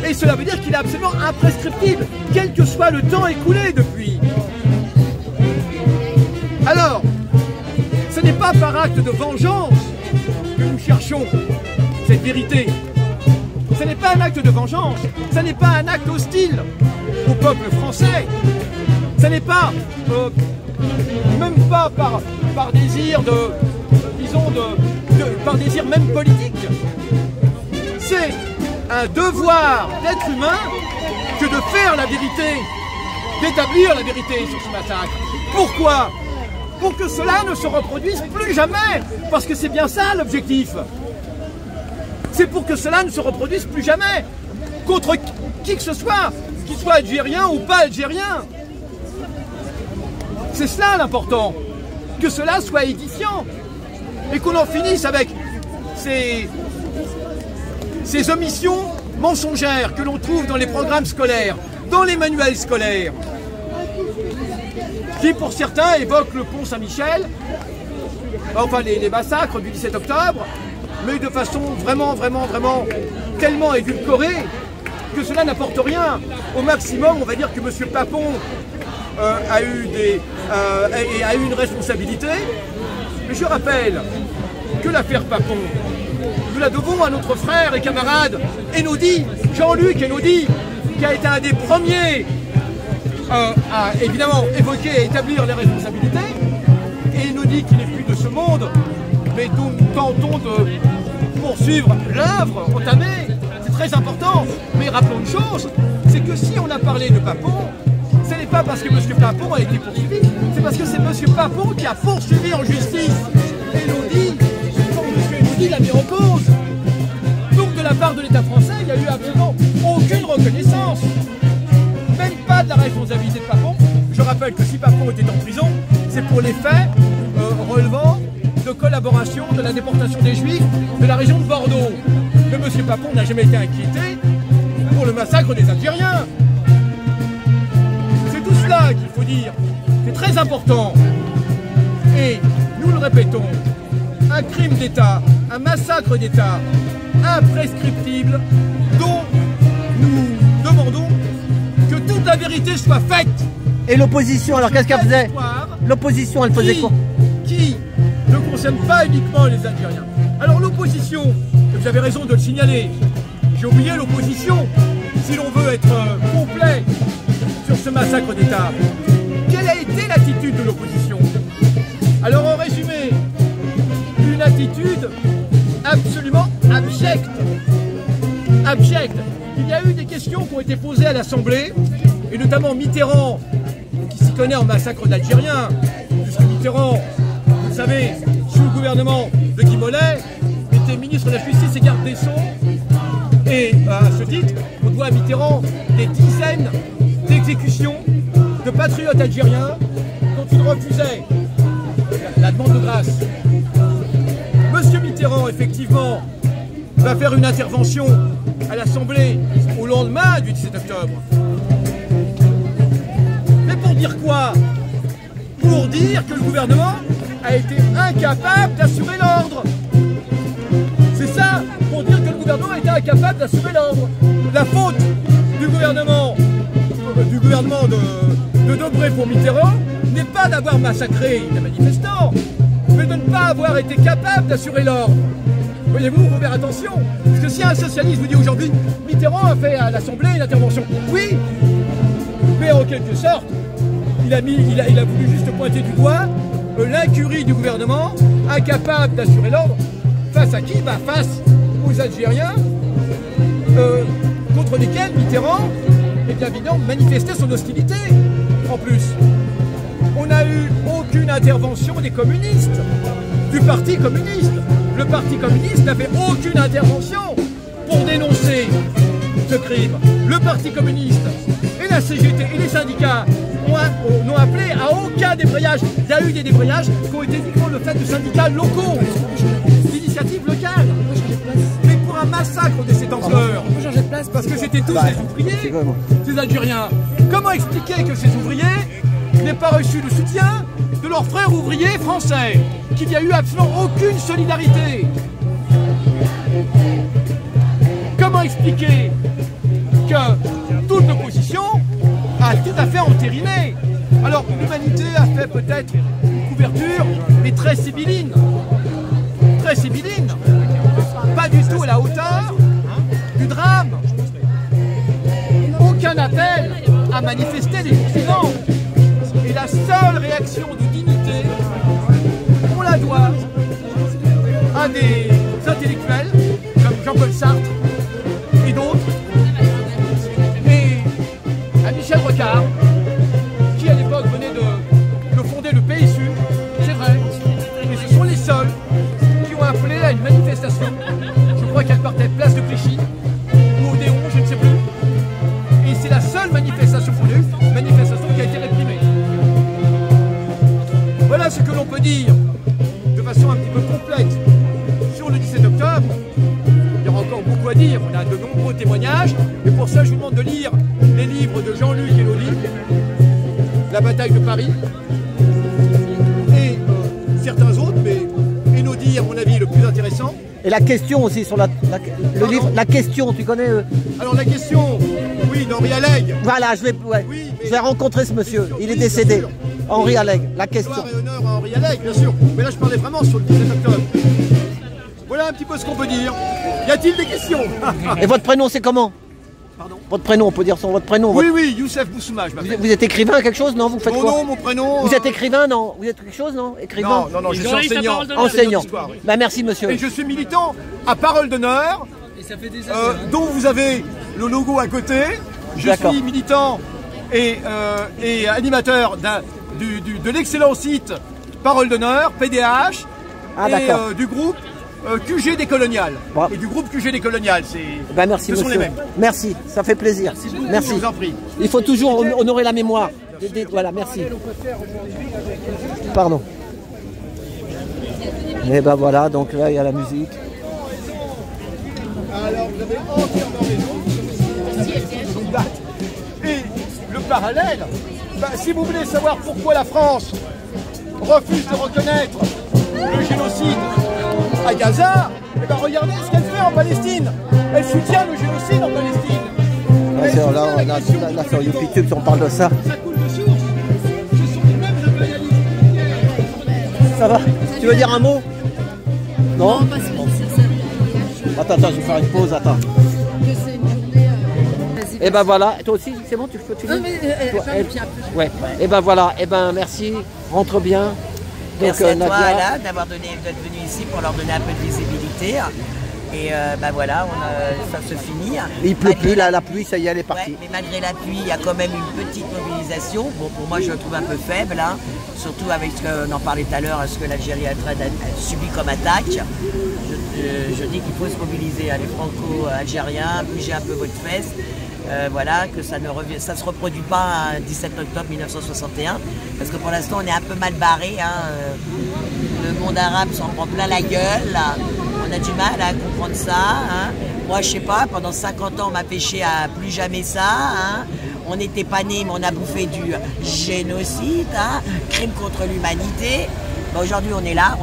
Et cela veut dire qu'il est absolument imprescriptible, quel que soit le temps écoulé depuis. Alors, ce n'est pas par acte de vengeance que nous cherchons cette vérité. Ce n'est pas un acte de vengeance, ce n'est pas un acte hostile au peuple français. Ce n'est pas, même pas par désir par désir même politique. C'est un devoir d'être humain que de faire la vérité, d'établir la vérité sur ce massacre. Pourquoi? Pour que cela ne se reproduise plus jamais, parce que c'est bien ça l'objectif. C'est pour que cela ne se reproduise plus jamais, contre qui que ce soit, qu'il soit algérien ou pas algérien. C'est cela l'important, que cela soit édifiant, et qu'on en finisse avec ces omissions mensongères que l'on trouve dans les programmes scolaires, dans les manuels scolaires, qui pour certains évoquent le pont Saint-Michel, enfin les massacres du 17 octobre, mais de façon vraiment tellement édulcorée que cela n'apporte rien. Au maximum, on va dire que M. Papon a eu une responsabilité, mais je rappelle que l'affaire Papon, nous la devons à notre frère et camarade Einaudi, Jean-Luc Einaudi, qui a été un des premiers à évidemment évoquer et établir les responsabilités. Et Einaudi qui n'est plus de ce monde, mais dont nous tentons de poursuivre l'œuvre entamée, c'est très important. Mais rappelons une chose, c'est que si on a parlé de Papon, ce n'est pas parce que M. Papon a été poursuivi, c'est parce que c'est M. Papon qui a poursuivi en justice Einaudi, quand M. Einaudi l'a mis en cause. Donc de la part de l'État français, il n'y a eu absolument aucune reconnaissance, même pas de la responsabilité de Papon. Je rappelle que si Papon était en prison, c'est pour les faits relevant de collaboration de la déportation des Juifs de la région de Bordeaux. Mais M. Papon n'a jamais été inquiété pour le massacre des Algériens. C'est tout cela qu'il faut dire. C'est très important. Et nous le répétons, un crime d'État, un massacre d'État imprescriptible dont nous demandons que toute la vérité soit faite. Et l'opposition, alors qu'est-ce qu'elle faisait? L'opposition, elle faisait quoi? Qui ne concerne pas uniquement les Algériens. Alors l'opposition, vous avez raison de le signaler, j'ai oublié l'opposition, si l'on veut être complet sur ce massacre d'État. Quelle a été l'attitude de l'opposition? Alors en résumé, une attitude absolument abjecte. Abjecte. Il y a eu des questions qui ont été posées à l'Assemblée, et notamment Mitterrand, qui s'y connaît en massacre d'Algériens, puisque Mitterrand, vous le savez, sous le gouvernement de Guy Mollet, était ministre de la Justice et garde des Sceaux. Et à ce titre, on doit à Mitterrand des dizaines d'exécutions de patriotes algériens dont il refusait la demande de grâce. Monsieur Mitterrand, effectivement, va faire une intervention à l'Assemblée au lendemain du 17 octobre. Mais pour dire quoi? Pour dire que le gouvernement a été incapable d'assurer l'ordre. C'est ça, pour dire que le gouvernement a été incapable d'assurer l'ordre. La faute du gouvernement de Debré pour Mitterrand n'est pas d'avoir massacré les manifestants, mais de ne pas avoir été capable d'assurer l'ordre. Voyez-vous, il faut faire attention. Parce que si un socialiste vous dit aujourd'hui, Mitterrand a fait à l'Assemblée une intervention, oui, mais en quelque sorte, il a voulu juste pointer du doigt l'incurie du gouvernement, incapable d'assurer l'ordre. Face à qui? Face aux Algériens, contre lesquels Mitterrand, et bien évidemment, manifestait son hostilité. En plus, on n'a eu aucune intervention des communistes, du Parti communiste. Le Parti communiste n'a fait aucune intervention pour dénoncer ce crime. Le Parti communiste et la CGT et les syndicats n'ont appelé à aucun débrayage. Il y a eu des débrayages qui ont été uniquement le fait de syndicats locaux, d'initiatives locales. Mais pour un massacre de cette ampleur, parce que c'était tous des ouvriers, ces Algériens, comment expliquer que ces ouvriers n'aient pas reçu le soutien de leurs frères ouvriers français, qu'il n'y a eu absolument aucune solidarité? expliqué que toute l'opposition a tout à fait entériné. Alors l'humanité a fait peut-être une couverture, mais très sibylline. Très sibylline. Pas du tout à la hauteur du drame. Aucun appel à manifester les jours suivants. Et la seule réaction de dignité, on la doit à des intellectuels comme Jean-Paul Sartre et d'autres, et à Michel Rocard, qui à l'époque venait de fonder le PSU, c'est vrai, mais ce sont les seuls qui ont appelé à une manifestation. Je crois qu'elle partait place de Clichy, ou Odéon, je ne sais plus. Et c'est la seule manifestation connue, manifestation qui a été réprimée. Voilà ce que l'on peut dire de façon un petit peu complète sur le 17 octobre. Il y aura encore beaucoup à dire, on a de nombreux témoignages, et pour ça je vous demande de lire les livres de Jean-Luc Elodie, La bataille de Paris, et certains autres, mais Elodie à mon avis est le plus intéressant. Et la question aussi sur le livre, la question, tu connais Alors la question, oui, d'Henri Alleg. Voilà, je vais rencontrer ce monsieur, il est décédé. Henri Alleg, la question. Gloire et honneur à Henri Alleg, bien sûr. Mais là, je parlais vraiment sur le 17 octobre. Voilà un petit peu ce qu'on peut dire. Y a-t-il des questions? Et votre prénom, c'est comment? Pardon? Votre prénom, on peut dire votre prénom. Oui, oui, Youssef Boussouma, je m'appelle. Vous êtes écrivain, quelque chose, non? Vous faites quoi? Non, mon prénom... Vous êtes écrivain, non? Vous êtes quelque chose, non? Écrivain? Non, je suis enseignant. Enseignant. Bah, merci, monsieur. Et je suis militant à Parole d'honneur, dont vous avez le logo à côté. Je suis militant et animateur de l'excellent site Parole d'honneur, PDH, et du groupe QG Décolonial. Bon. Et du groupe QG Décolonial, merci, ce sont les mêmes. Merci, ça fait plaisir. Merci. Je vous en prie. Il faut toujours honorer la mémoire. Voilà, merci. Pardon. Et ben voilà, donc là il y a la musique. Alors vous avez entièrement raison. Et le parallèle, si vous voulez savoir pourquoi la France refuse de reconnaître le génocide à Gaza, eh ben regardez ce qu'elle fait en Palestine. Elle soutient le génocide en Palestine. Là sur YouTube, si on parle de ça. Ça coule de source. Ce sont les mêmes impérialistes. Ça va? Tu veux dire un mot? Non, pas si Attends, je vais faire une pause, attends. Et ben voilà, toi aussi, c'est bon, tu peux Non, mais ouais. Et ben voilà, et ben merci, rentre bien. Merci à toi, Alain, d'être venu ici pour leur donner un peu de visibilité. Et ben voilà, ça se finit. Il pleut plus, là, la pluie, ça y est, elle est partie. Ouais, mais malgré la pluie, il y a quand même une petite mobilisation. Bon, pour moi, je le trouve un peu faible, hein, surtout avec ce qu'on en parlait tout à l'heure, ce que l'Algérie a subi comme attaque. Je dis qu'il faut se mobiliser, hein, les franco-algériens, bougez un peu votre fesse. Voilà, que ça se reproduit pas un 17 octobre 1961, parce que pour l'instant on est un peu mal barré, hein, le monde arabe s'en prend plein la gueule, là. On a du mal à comprendre ça, hein. Moi je sais pas, pendant 50 ans on m'a pêché à plus jamais ça, hein. On n'était pas nés mais on a bouffé du génocide, hein, crime contre l'humanité. Bon, aujourd'hui on est là,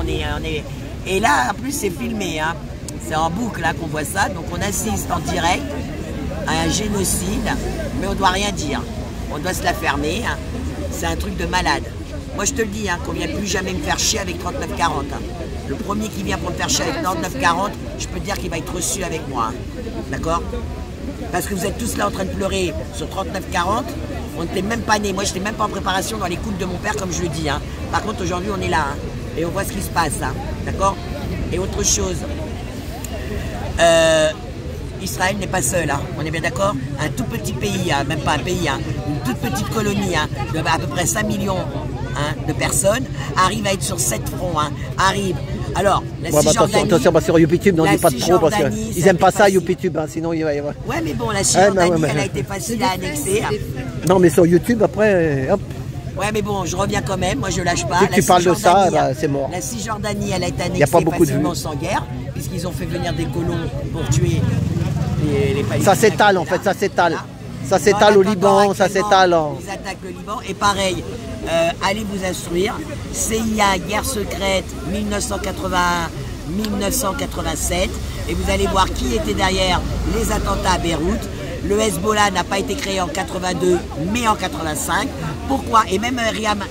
et là en plus c'est filmé, hein. C'est en boucle là qu'on voit ça, donc on assiste en direct à un génocide, mais on ne doit rien dire. On doit se la fermer. Hein. C'est un truc de malade. Moi, je te le dis, hein, qu'on ne vient plus jamais me faire chier avec 39-40. Hein. Le premier qui vient pour me faire chier avec 39-40, je peux te dire qu'il va être reçu avec moi. Hein. D'accord? Parce que vous êtes tous là en train de pleurer sur 39-40. On n'était même pas nés. Moi, je n'étais même pas en préparation dans les couples de mon père, comme je le dis. Hein. Par contre, aujourd'hui, on est là. Hein, et on voit ce qui se passe. Hein. D'accord? Et autre chose. Israël n'est pas seul, hein. On est bien d'accord? Un tout petit pays, hein, même pas un pays, hein, une toute petite colonie, hein, de à peu près 5 millions, hein, de personnes, arrive à être sur 7 fronts, hein, arrive. Alors, la Cisjordanie... Attention, sur YouTube, n'en dis pas trop, parce qu'ils n'aiment pas ça, YouTube, hein, sinon il va y avoir... Ouais, mais bon, la Cisjordanie, elle a été facile à annexer. Hein. Non, mais sur YouTube, après, hop. Ouais, mais bon, je reviens quand même, moi je lâche pas. Dès que tu parles de ça, bah, c'est mort. La Cisjordanie, elle a été annexée facilement sans guerre, puisqu'ils ont fait venir des colons pour tuer les Palestiniens. Ça s'étale en fait, ça s'étale. Ça s'étale au Liban, ça s'étale en... Ils attaquent le Liban, et pareil, allez vous instruire. CIA, guerre secrète, 1981, 1987. Et vous allez voir qui était derrière les attentats à Beyrouth. Le Hezbollah n'a pas été créé en 82, mais en 85. Pourquoi? Et même Rima,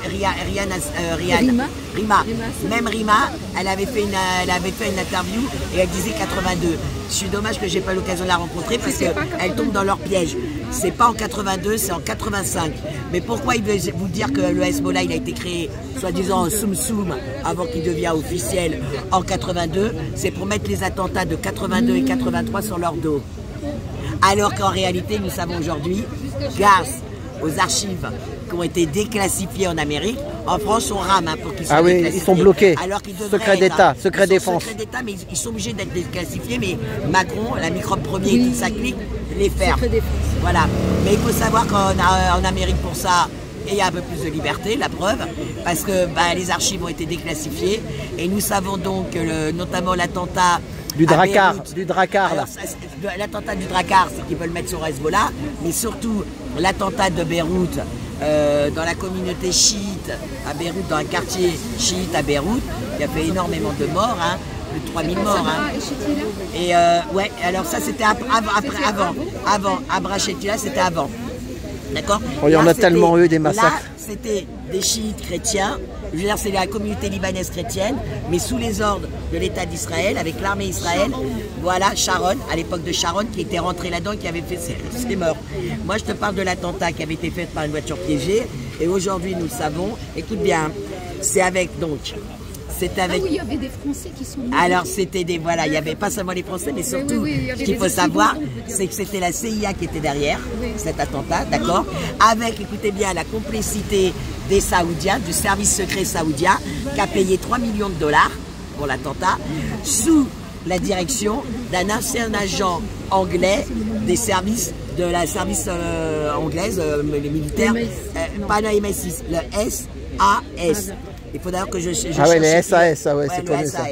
elle avait fait une interview et elle disait 82. Je suis dommage que j'ai pas l'occasion de la rencontrer parce qu'elle tombe dans leur piège. C'est pas en 82, c'est en 85. Mais pourquoi il veut vous dire que le Hezbollah il a été créé, soi-disant en Soum Soum, avant qu'il devienne officiel en 82? C'est pour mettre les attentats de 82 et 83 sur leur dos. Alors qu'en réalité, nous savons aujourd'hui, grâce aux archives qui ont été déclassifiées en Amérique, en France, on rame pour qu'ils soient déclassifiés. Ils sont bloqués. Alors qu'ils secret d'État, secret défense. Secret d'État, mais ils sont obligés d'être déclassifiés. Mais Macron, la microbe premier et toute sa clique, les ferme. Voilà. Mais il faut savoir qu'en Amérique, pour ça, il y a un peu plus de liberté, la preuve, parce que les archives ont été déclassifiées. Et nous savons donc que notamment l'attentat du Drakkar, l'attentat du Drakkar, c'est qu'ils veulent mettre sur Hezbollah, mais surtout l'attentat de Beyrouth, dans la communauté chiite à Beyrouth, dans un quartier chiite à Beyrouth, qui a fait énormément de morts, hein, plus de 3000 morts. Hein. Et ouais, alors ça c'était avant, Abra Shetila c'était avant. D'accord. Il y en a tellement eu des massacres. Là, c'était des chiites chrétiens. Je veux dire, c'est la communauté libanaise chrétienne, mais sous les ordres de l'État d'Israël, avec l'armée Israël. Voilà, Sharon, à l'époque de Sharon, qui était rentré là-dedans, qui avait fait ses morts. Moi, je te parle de l'attentat qui avait été fait par une voiture piégée. Et aujourd'hui, nous le savons. Écoute bien, c'est avec donc. Ah oui, il y avait des Français qui sont morts. Alors c'était des, voilà, il n'y avait pas seulement les Français, mais surtout, ce qu'il faut savoir, c'est que c'était la CIA qui était derrière cet attentat, d'accord, avec, écoutez bien, la complicité des Saoudiens, du service secret saoudien, qui a payé 3 millions de dollars pour l'attentat, sous la direction d'un ancien agent anglais des services, de la service anglaise, les militaires, pas le MI6, le SAS. Il faut d'ailleurs que je ah ouais, les SAS, ah ouais, c'est connu ça.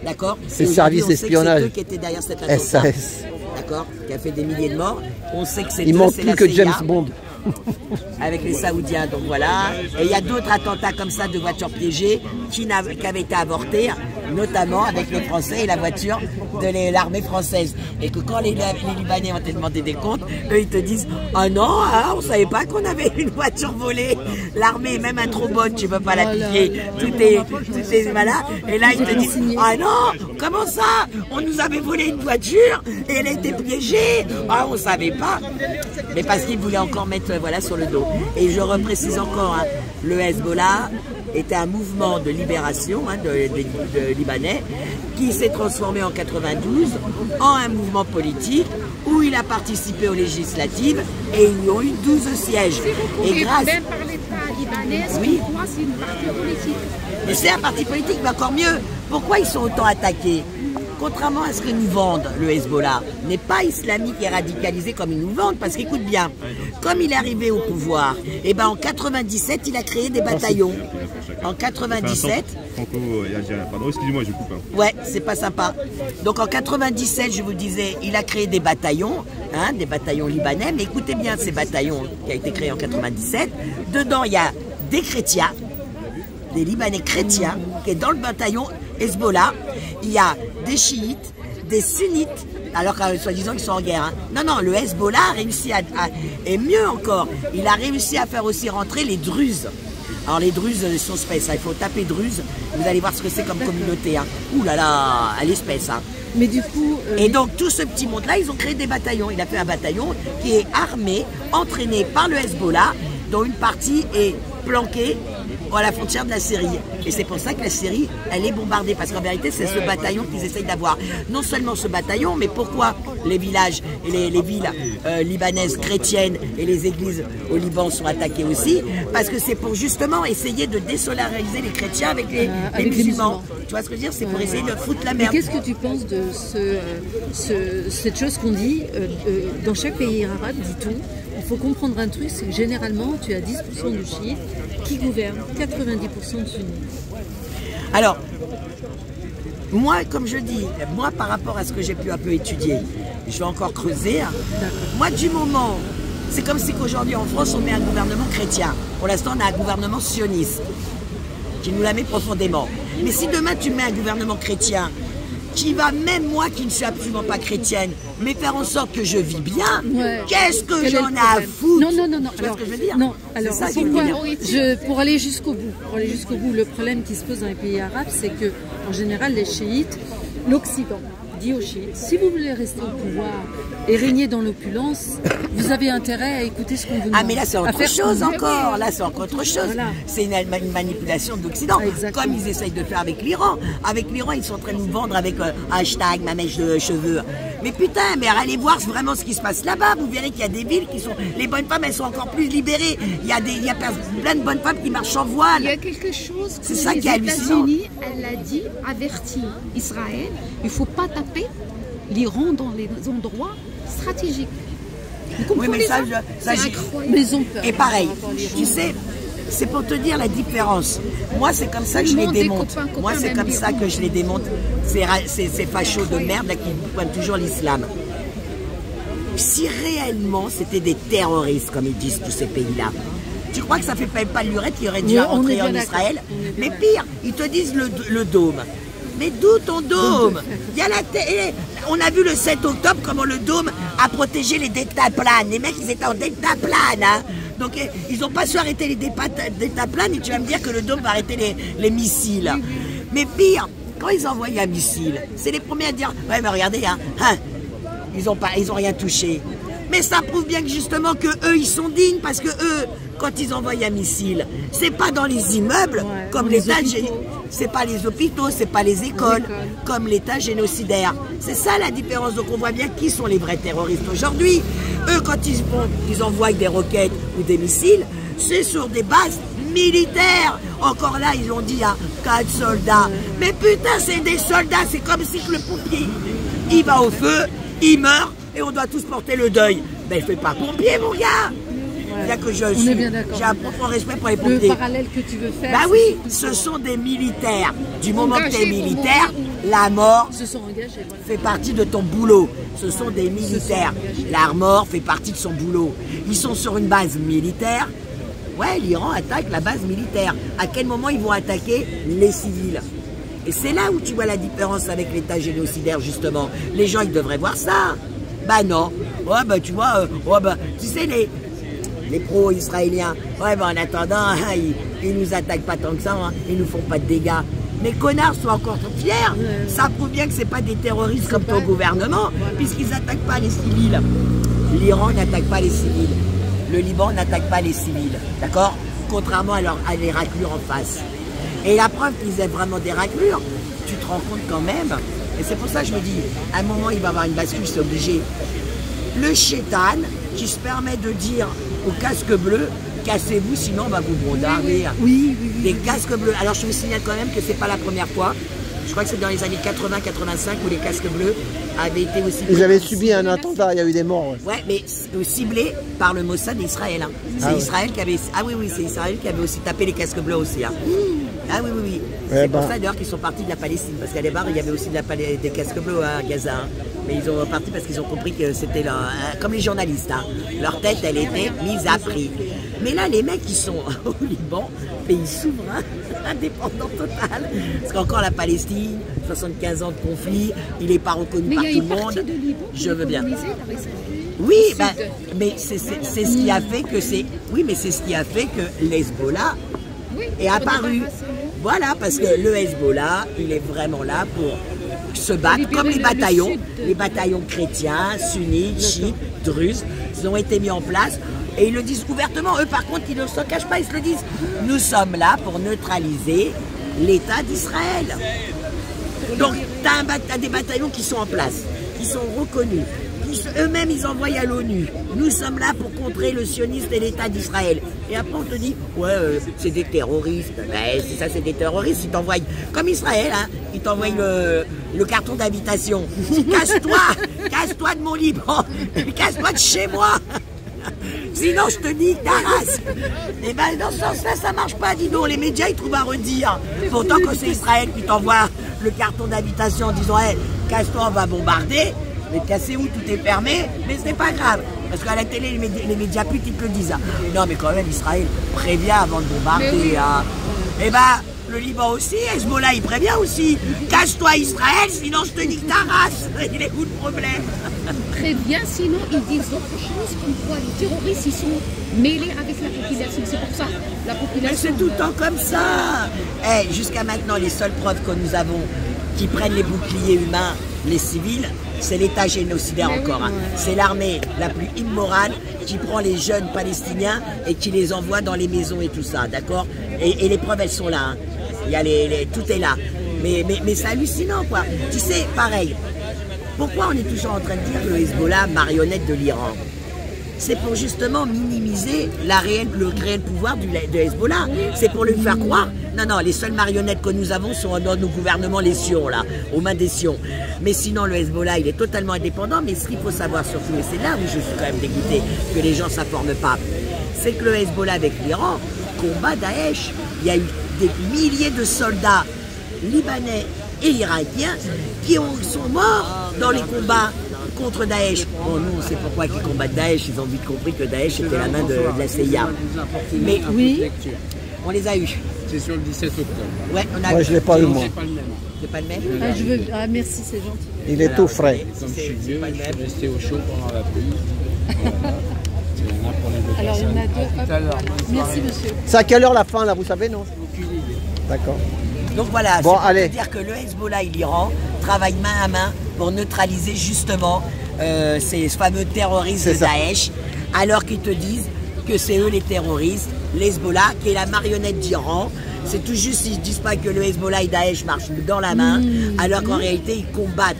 D'accord. C'est le service d'espionnage. C'est eux qui étaient derrière cet attentat. SAS. D'accord. Qui a fait des milliers de morts. On sait que c'est il manque plus que James Bond. Avec les Saoudiens, donc voilà. Et il y a d'autres attentats comme ça de voitures piégées qui avaient été avortés, notamment avec les Français et la voiture de l'armée française. Et que quand les Libanais ont été demandé des comptes, eux ils te disent « Ah non, hein, on savait pas qu'on avait une voiture volée. L'armée est même un trop bonne, tu peux pas la piquer. Tout est voilà. » Et là ils te disent « Ah non, comment ça? On nous avait volé une voiture et elle a été piégée. Ah, on savait pas. » Mais parce qu'ils voulaient encore mettre voilà, sur le dos. Et je reprécise encore, hein, le Hezbollah était un mouvement de libération de Libanais qui s'est transformé en 92 en un mouvement politique où il a participé aux législatives et ils ont eu 12 sièges. Et grâce... Même par l'État libanais, oui. Pour moi, c'est une partie politique. Mais c'est un parti politique, mais encore mieux. Pourquoi ils sont autant attaqués? Contrairement à ce que nous vendent, le Hezbollah n'est pas islamique et radicalisé comme ils nous vendent, parce qu'écoute bien, comme il est arrivé au pouvoir, et ben en 97, il a créé des bataillons. En 97... Pardon, excusez-moi, je coupe. Hein. Ouais, c'est pas sympa. Donc en 97, je vous disais, il a créé des bataillons, hein, des bataillons libanais, mais écoutez bien ces bataillons qui a été créé en 97. Dedans, il y a des chrétiens, des Libanais chrétiens, qui est dans le bataillon Hezbollah. Il y a des chiites, des sunnites, alors que soi-disant ils sont en guerre. Hein. Non, non, le Hezbollah a réussi et mieux encore, il a réussi à faire aussi rentrer les Druzes. Alors les Druzes sont espèces, hein. Il faut taper Druzes, vous allez voir ce que c'est comme communauté. Hein. Ouh là là, à l'espèce. Hein. Mais du coup... Et donc tout ce petit monde-là, ils ont créé des bataillons. Il a fait un bataillon qui est armé, entraîné par le Hezbollah, dont une partie est planquée à la frontière de la Syrie. Et c'est pour ça que la Syrie, elle est bombardée. Parce qu'en vérité, c'est ce bataillon qu'ils essayent d'avoir. Non seulement ce bataillon, mais pourquoi les villages et les villes libanaises chrétiennes et les églises au Liban sont attaquées aussi? Parce que c'est pour justement essayer de désolariser les chrétiens avec les musulmans. Tu vois ce que je veux dire? C'est pour essayer de foutre la merde. Qu'est-ce que tu penses de cette chose qu'on dit dans chaque pays arabe, dit-on, il faut comprendre un truc, c'est que généralement, tu as 10% de chiites qui gouvernent 90% de sunnites. Alors, moi, comme je dis, moi, par rapport à ce que j'ai pu un peu étudier, je vais encore creuser. Hein. Moi, du moment, c'est comme si qu'aujourd'hui, en France, on met un gouvernement chrétien. Pour l'instant, on a un gouvernement sioniste qui nous la met profondément. Mais si demain, tu mets un gouvernement chrétien qui va, même moi qui ne suis absolument pas chrétienne, mais faire en sorte que je vis bien, qu'est-ce que j'en ai à foutre? Non. Tu vois ce que je veux dire? Non, alors ça pour aller jusqu'au bout, le problème qui se pose dans les pays arabes, c'est que en général, les chiites, l'Occident dit aux chiites, si vous voulez rester au pouvoir et régner dans l'opulence, vous avez intérêt à écouter ce qu'on vous demande. Ah mais là c'est autre chose encore, là c'est encore autre chose. Voilà. C'est une manipulation de l'Occident, comme ils essayent de faire avec l'Iran. Avec l'Iran, ils sont en train de nous vendre avec hashtag ma mèche de cheveux. Mais putain, mais allez voir vraiment ce qui se passe là-bas. Vous verrez qu'il y a des villes qui sont... Les bonnes femmes, elles sont encore plus libérées. Il y a plein de bonnes femmes qui marchent en voile. Il y a quelque chose que ça les qui est hallucinant. États-Unis, elle a dit, averti Israël, il ne faut pas taper l'Iran dans les endroits stratégiques. Oui, mais ça mais ils ont peur. Et pareil, tu sais, c'est pour te dire la différence. Moi, c'est comme ça que je les démonte. Moi, c'est comme ça que je les démonte. Ces fachos de merde là, qui pointent toujours l'islam. Si réellement c'était des terroristes, comme ils disent tous ces pays-là, tu crois que ça fait pas lurette qu'il aurait dû rentrer en Israël? Mais pire, ils te disent le dôme. Mais d'où ton dôme? Il y a on a vu le 7 octobre comment le dôme a protégé les deltaplanes. Les mecs, ils étaient en deltaplane. Hein. Donc, ils n'ont pas su arrêter les deltaplanes et tu vas me dire que le dôme va arrêter les missiles. Mais pire, quand ils envoient un missile, c'est les premiers à dire « Ouais, mais regardez, ils ont rien touché. » Mais ça prouve bien que justement que eux ils sont dignes parce que eux, quand ils envoient un missile, c'est pas dans les immeubles comme l'État, c'est pas les hôpitaux, c'est pas les écoles comme l'État génocidaire. C'est ça la différence. Donc on voit bien qui sont les vrais terroristes aujourd'hui. Eux quand ils envoient des roquettes ou des missiles, c'est sur des bases militaires. Encore là ils ont dit à 4 soldats. Mais putain c'est des soldats, c'est comme si le pompier il va au feu, il meurt. Et on doit tous porter le deuil. Ben, je fais pas pompier, mon gars. Ouais. Que j'ai un profond respect pour les pompiers. Le parallèle que tu veux faire. Bah oui, ce sont des militaires. Du moment que tu es militaire, la mort fait partie de ton boulot. Ce sont des militaires. La mort fait partie de son boulot. Ils sont sur une base militaire. Ouais, l'Iran attaque la base militaire. À quel moment ils vont attaquer les civils? Et c'est là où tu vois la différence avec l'État génocidaire, justement. Les gens, ils devraient voir ça. Bah non, ouais bah tu vois, tu sais les pro-israéliens, ouais bah en attendant, ils nous attaquent pas tant que ça, ils nous font pas de dégâts. Mais connards, sois encore fiers, ça prouve bien que c'est pas des terroristes comme ton gouvernement, puisqu'ils n'attaquent pas les civils. L'Iran n'attaque pas les civils, le Liban n'attaque pas les civils, d'accord? Contrairement à les raclures en face. Et la preuve qu'ils aient vraiment des raclures, tu te rends compte quand même. Et c'est pour ça que je me dis, à un moment, il va y avoir une bascule, c'est obligé. Le chétan qui se permet de dire au casque bleu, cassez-vous, sinon on va vous bombarder. Oui. Des casques bleus. Alors je vous signale quand même que c'est pas la première fois. Je crois que c'est dans les années 80-85 où les casques bleus avaient été aussi... Ils avaient subi un attentat, il y a eu des morts. Ouais, mais ciblés par le Mossad d'Israël. Hein. C'est Israël qui avait... Ah oui, c'est Israël qui avait aussi tapé les casques bleus aussi. Hein. Ah oui. C'est pour ça d'ailleurs qu'ils sont partis de la Palestine. Parce qu'à départ, il y avait aussi des casques bleus à Gaza. Hein. Mais ils ont parti parce qu'ils ont compris que c'était comme les journalistes. Hein. Leur tête, elle était mise à prix. Mais là, les mecs, ils sont au Liban, pays souverain, indépendant total. Parce qu'encore la Palestine, 75 ans de conflit, il n'est pas reconnu par tout le monde. Je veux bien. Oui, mais c'est ce qui a fait que c'est... Oui, mais c'est ce qui a fait que l'Hezbollah est apparu. Voilà, parce que le Hezbollah, il est vraiment là pour se battre comme les bataillons chrétiens, sunnites, chiites, druzes, ils ont été mis en place. Et ils le disent ouvertement, eux par contre ils ne se cachent pas, ils se le disent. Nous sommes là pour neutraliser l'État d'Israël. Donc tu as des bataillons qui sont en place, qui sont reconnus. Eux-mêmes ils envoient à l'ONU. Nous sommes là pour contrer le sionisme et l'État d'Israël. Et après on te dit, ouais c'est des terroristes. Ben, c'est ça, c'est des terroristes, ils t'envoient, comme Israël, hein, ils t'envoient le carton d'invitation. Casse-toi de mon Liban, casse-toi de chez moi. Sinon, je te dis, ta race. Et ben, dans ce sens-là, ça marche pas, dis donc. Les médias, ils trouvent à redire. Pourtant, quand c'est Israël qui t'envoie le carton d'invitation en disant, hey, casse-toi, on va bombarder. Mais cassez-vous, tout est fermé. Mais ce n'est pas grave. Parce qu'à la télé, les médias putes, ils te le disent. Hein. Non, mais quand même, Israël prévient avant de bombarder. Hein. Et ben, le Liban aussi, Hezbollah il prévient aussi. Cache-toi Israël, sinon je te nique ta race. Il est où le problème? Prévient, sinon ils disent autre chose, comme quoi les terroristes ils sont mêlés avec la population. C'est pour ça, la population... C'est tout le temps comme ça. Hey, jusqu'à maintenant, les seules preuves que nous avons qui prennent les boucliers humains, les civils, c'est l'État génocidaire encore. Hein. C'est l'armée la plus immorale qui prend les jeunes palestiniens et qui les envoie dans les maisons et tout ça, d'accord, et les preuves, elles sont là. Hein. Il y a tout est là. Mais c'est hallucinant, quoi. Tu sais, pareil, pourquoi on est toujours en train de dire le Hezbollah marionnette de l'Iran? C'est pour justement minimiser le réel pouvoir de Hezbollah. C'est pour lui faire croire. Non, les seules marionnettes que nous avons sont dans nos gouvernements, les Sions, là, aux mains des Sions. Mais sinon, le Hezbollah, il est totalement indépendant. Mais ce qu'il faut savoir surtout, et c'est là où je suis quand même dégoûté que les gens ne s'informent pas, c'est que le Hezbollah avec l'Iran combat Daesh. Il y a eu des milliers de soldats libanais et irakiens qui sont morts dans les combats contre Daesh. Bon, nous, on sait pourquoi ils combattent Daesh. Ils ont vite compris que Daesh était la main de la CIA. Mais oui, on les a eus. C'est sur le 17 octobre. Ouais, on a moi, je ne l'ai pas eu, moi. C'est pas le même? Merci, c'est gentil. Il est tout frais. Comme je suis vieux, je suis resté au chaud pendant la pluie. Alors, il y en a deux. Merci, monsieur. C'est à quelle heure la fin, là, vous savez, non? Aucune idée. D'accord. Donc voilà, bon, c'est pour dire que le Hezbollah et l'Iran travaillent main à main pour neutraliser justement ces fameux terroristes de Daesh, alors qu'ils te disent que c'est eux les terroristes, l'Hezbollah qui est la marionnette d'Iran. C'est tout juste, ils ne disent pas que le Hezbollah et Daesh marchent dans la main, alors qu'en réalité ils combattent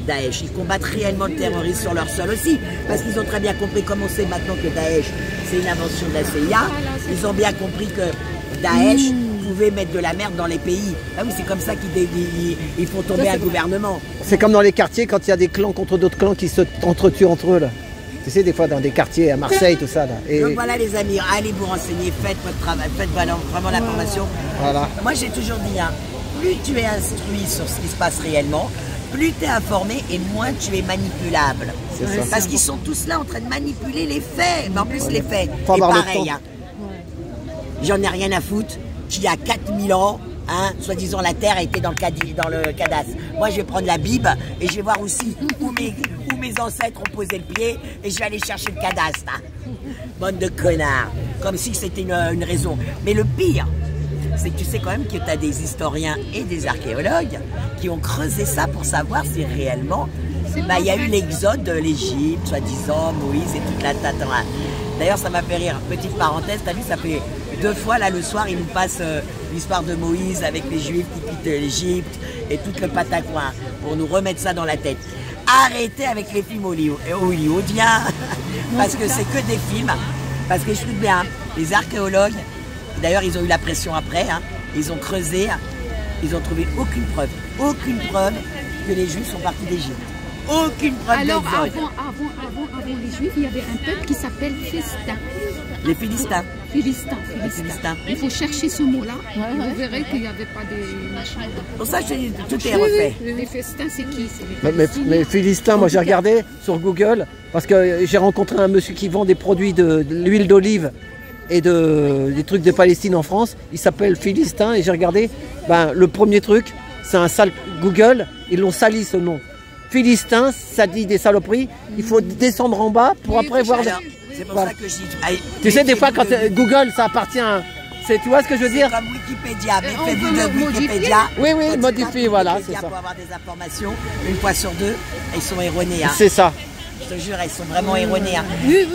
Daesh, ils combattent réellement le terrorisme sur leur sol aussi, parce qu'ils ont très bien compris, comme on sait maintenant que Daesh c'est une invention de la CIA, ils ont bien compris que Daesh pouvait mettre de la merde dans les pays. Ah oui, c'est comme ça qu'ils font tomber un gouvernement. C'est comme dans les quartiers quand il y a des clans contre d'autres clans qui s'entretuent entre eux là. Tu sais, des fois dans des quartiers à Marseille, tout ça là. Et... Donc voilà les amis, allez vous renseigner, faites votre travail, faites vraiment la formation. Voilà. Moi j'ai toujours dit, hein, plus tu es instruit sur ce qui se passe réellement, plus tu es informé et moins tu es manipulable. Parce qu'ils sont tous là en train de manipuler les faits. Mais en plus les faits, et pareil, hein, j'en ai rien à foutre qu'il y a 4000 ans, hein, soi-disant la Terre était dans le cadastre. Moi je vais prendre la Bible et je vais voir aussi où mes ancêtres ont posé le pied et je vais aller chercher le cadastre. Hein. Bande de connards, comme si c'était une raison. Mais le pire, c'est que tu sais quand même que tu as des historiens et des archéologues qui ont creusé ça pour savoir si réellement il y a eu l'exode de l'Égypte, soi-disant, Moïse et toute la tata. D'ailleurs, ça m'a fait rire. Petite parenthèse, t'as vu, ça fait 2 fois, là, le soir, il nous passe l'histoire de Moïse avec les Juifs qui quittent l'Égypte et tout le patacouin pour nous remettre ça dans la tête. Arrêtez avec les films hollywoodiens, parce que c'est que des films. Parce que je suis bien, les archéologues, d'ailleurs, ils ont eu la pression après, hein, ils ont creusé, ils ont trouvé aucune preuve que les Juifs sont partis d'Égypte. Aucune preuve d'exode. Alors avant les Juifs, il y avait un peuple qui s'appelle Philistins. Les Philistins. Philistins. Il faut chercher ce mot-là. Vous verrez qu'il n'y avait pas de machin. Pour ça, tout est refait. Les Philistins, c'est qui? Mais Philistins, moi j'ai regardé sur Google, parce que j'ai rencontré un monsieur qui vend des produits de l'huile d'olive et des trucs de Palestine en France. Il s'appelle Philistin et j'ai regardé, le premier truc, c'est un sale Google, ils l'ont sali ce nom. Philistin, ça dit des saloperies, il faut descendre en bas pour après voir... C'est pour ça que je dis... Tu sais, des fois, quand Google, ça appartient à... Tu vois ce que je veux dire? Comme Wikipédia, mais faites-vous de Wikipédia. Oui, modifie, voilà, c'est ça. Pour avoir des informations, une fois sur deux, elles sont erronées. Hein. C'est ça. Je te jure, elles sont vraiment erronées. Hein.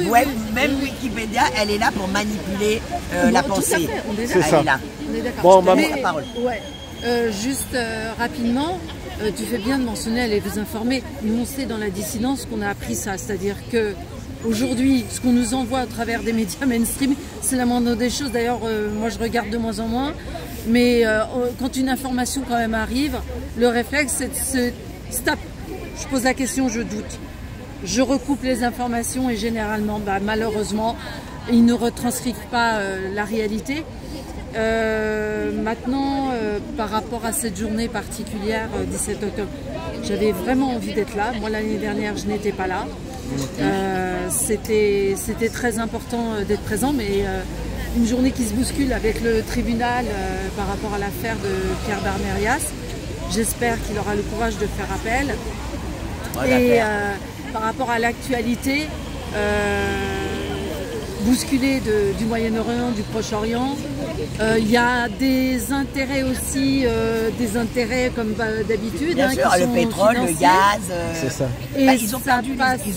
Ouais, même Wikipédia, elle est là pour manipuler la pensée. C'est ça. Elle est là. On est d'accord. Bon, la parole. Juste rapidement, tu fais bien de mentionner, allez vous informer. Nous, on sait dans la dissidence qu'on a appris ça, c'est-à-dire que aujourd'hui, ce qu'on nous envoie à travers des médias mainstream, c'est la moindre des choses. D'ailleurs, moi, je regarde de moins en moins. Mais quand une information quand même arrive, le réflexe, c'est de se... Stop. Je pose la question, je doute. Je recoupe les informations et généralement, malheureusement, ils ne retranscrivent pas la réalité. Maintenant, par rapport à cette journée particulière, 17 octobre, j'avais vraiment envie d'être là. Moi, l'année dernière, je n'étais pas là. C'était très important d'être présent, mais une journée qui se bouscule avec le tribunal par rapport à l'affaire de Pierre Barmerias. J'espère qu'il aura le courage de faire appel. Et par rapport à l'actualité bousculée du Moyen-Orient, du Proche-Orient, il y a des intérêts aussi, des intérêts comme d'habitude. Bien sûr, le pétrole, le gaz. C'est ça. Et ils ont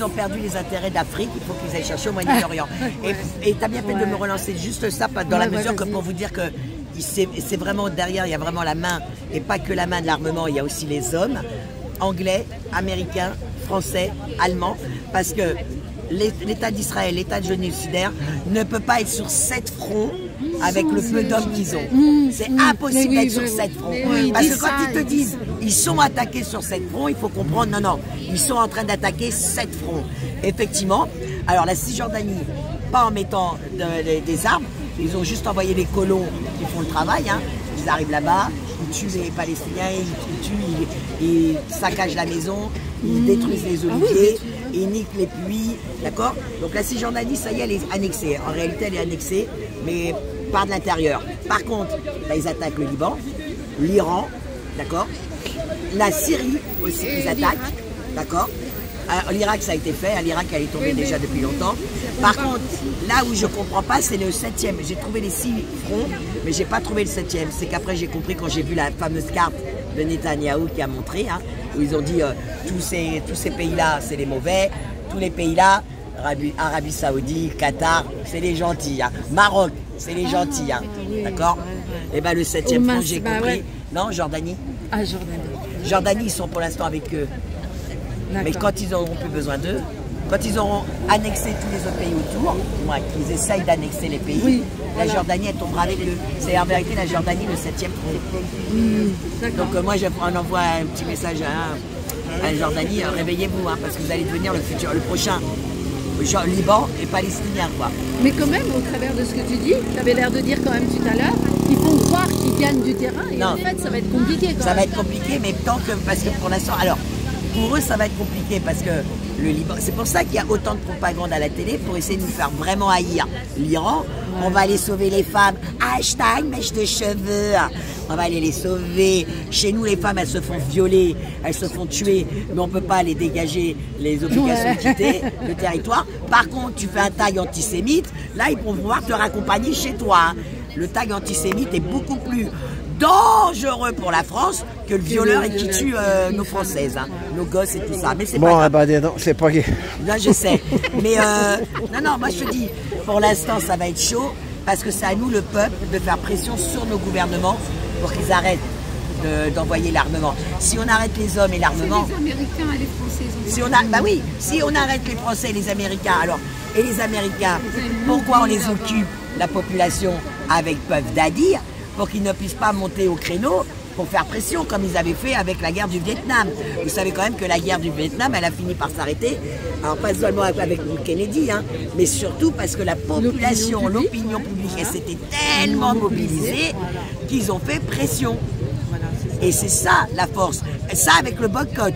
perdu les intérêts d'Afrique, il faut qu'ils aillent chercher au Moyen-Orient. Et tu as bien fait de me relancer juste ça, dans la mesure que pour vous dire que c'est vraiment derrière, il y a vraiment la main, et pas que la main de l'armement, il y a aussi les hommes, anglais, américains, français, allemands, parce que l'État d'Israël, l'État génocidaire ne peut pas être sur 7 fronts avec le peu d'hommes qu'ils ont. C'est impossible d'être sur 7 fronts. Parce que quand ils te disent ils sont attaqués sur 7 fronts, il faut comprendre, non, ils sont en train d'attaquer 7 fronts. Effectivement, alors la Cisjordanie, pas en mettant des armes, ils ont juste envoyé les colons qui font le travail, hein. Ils arrivent là-bas, ils tuent les Palestiniens, ils saccagent la maison, ils détruisent les oliviers, ils niquent les puits, d'accord? Donc la Cisjordanie, ça y est, elle est annexée. En réalité, elle est annexée, mais par de l'intérieur. Par contre, là, ils attaquent le Liban, l'Iran, d'accord? La Syrie aussi, ils attaquent, d'accord? L'Irak, ça a été fait. L'Irak, elle est tombée déjà depuis longtemps. Par contre, là où je ne comprends pas, c'est le 7e. J'ai trouvé les 6 fronts, mais je n'ai pas trouvé le 7e. C'est qu'après, j'ai compris quand j'ai vu la fameuse carte de Netanyahou qui a montré, hein, où ils ont dit tous ces pays-là, c'est les mauvais. Tous les pays-là, Arabie Saoudite, Qatar, c'est les gentils. Hein. Maroc, c'est les gentils. Hein. D'accord? Et bien, le 7e front, j'ai compris. Ouais. Non, Jordanie? Ah, Jordanie. Jordanie, ils sont pour l'instant avec eux. Mais quand ils n'auront plus besoin d'eux, quand ils auront annexé tous les autres pays autour, qu'ils essayent d'annexer les pays, la Jordanie, elle tombera avec eux. C'est en vérité la Jordanie, le 7e front. Donc moi, on envoie un petit message à la Jordanie, réveillez-vous, hein, parce que vous allez devenir le prochain Liban et Palestinien, quoi. Mais quand même, au travers de ce que tu dis, tu avais l'air de dire quand même tout à l'heure, ils font croire qu'ils gagnent du terrain, et en fait, ça va être compliqué. Ça va être compliqué, mais tant que, parce que pour l'instant, alors, pour eux, ça va être compliqué parce que le Liban, c'est pour ça qu'il y a autant de propagande à la télé pour essayer de nous faire vraiment haïr l'Iran. On va aller sauver les femmes. Hashtag mèche de cheveux. On va aller les sauver. Chez nous, les femmes, elles se font violer, elles se font tuer, mais on ne peut pas les dégager les obligations de quitter le territoire. Par contre, tu fais un tag antisémite, là, ils vont pouvoir te raccompagner chez toi. Le tag antisémite est beaucoup plus dangereux pour la France que le violeur et qui tue nos Françaises, hein, nos gosses et tout ça. Mais c'est pas grave. C'est pas gay. Là, je sais. Mais non, moi je te dis, pour l'instant, ça va être chaud parce que c'est à nous, le peuple, de faire pression sur nos gouvernements pour qu'ils arrêtent d'envoyer l'armement. Si on arrête les hommes et l'armement... Les Américains et les Français. Si on arrête les Français et les Américains, alors, et les Américains, pourquoi on les occupe, la population, avec Puff Daddy, pour qu'ils ne puissent pas monter au créneau pour faire pression, comme ils avaient fait avec la guerre du Vietnam. Vous savez quand même que la guerre du Vietnam, elle a fini par s'arrêter, alors pas seulement avec Kennedy, hein, mais surtout parce que la population, l'opinion publique, elle s'était tellement mobilisée qu'ils ont fait pression. Et c'est ça la force. Et ça avec le boycott.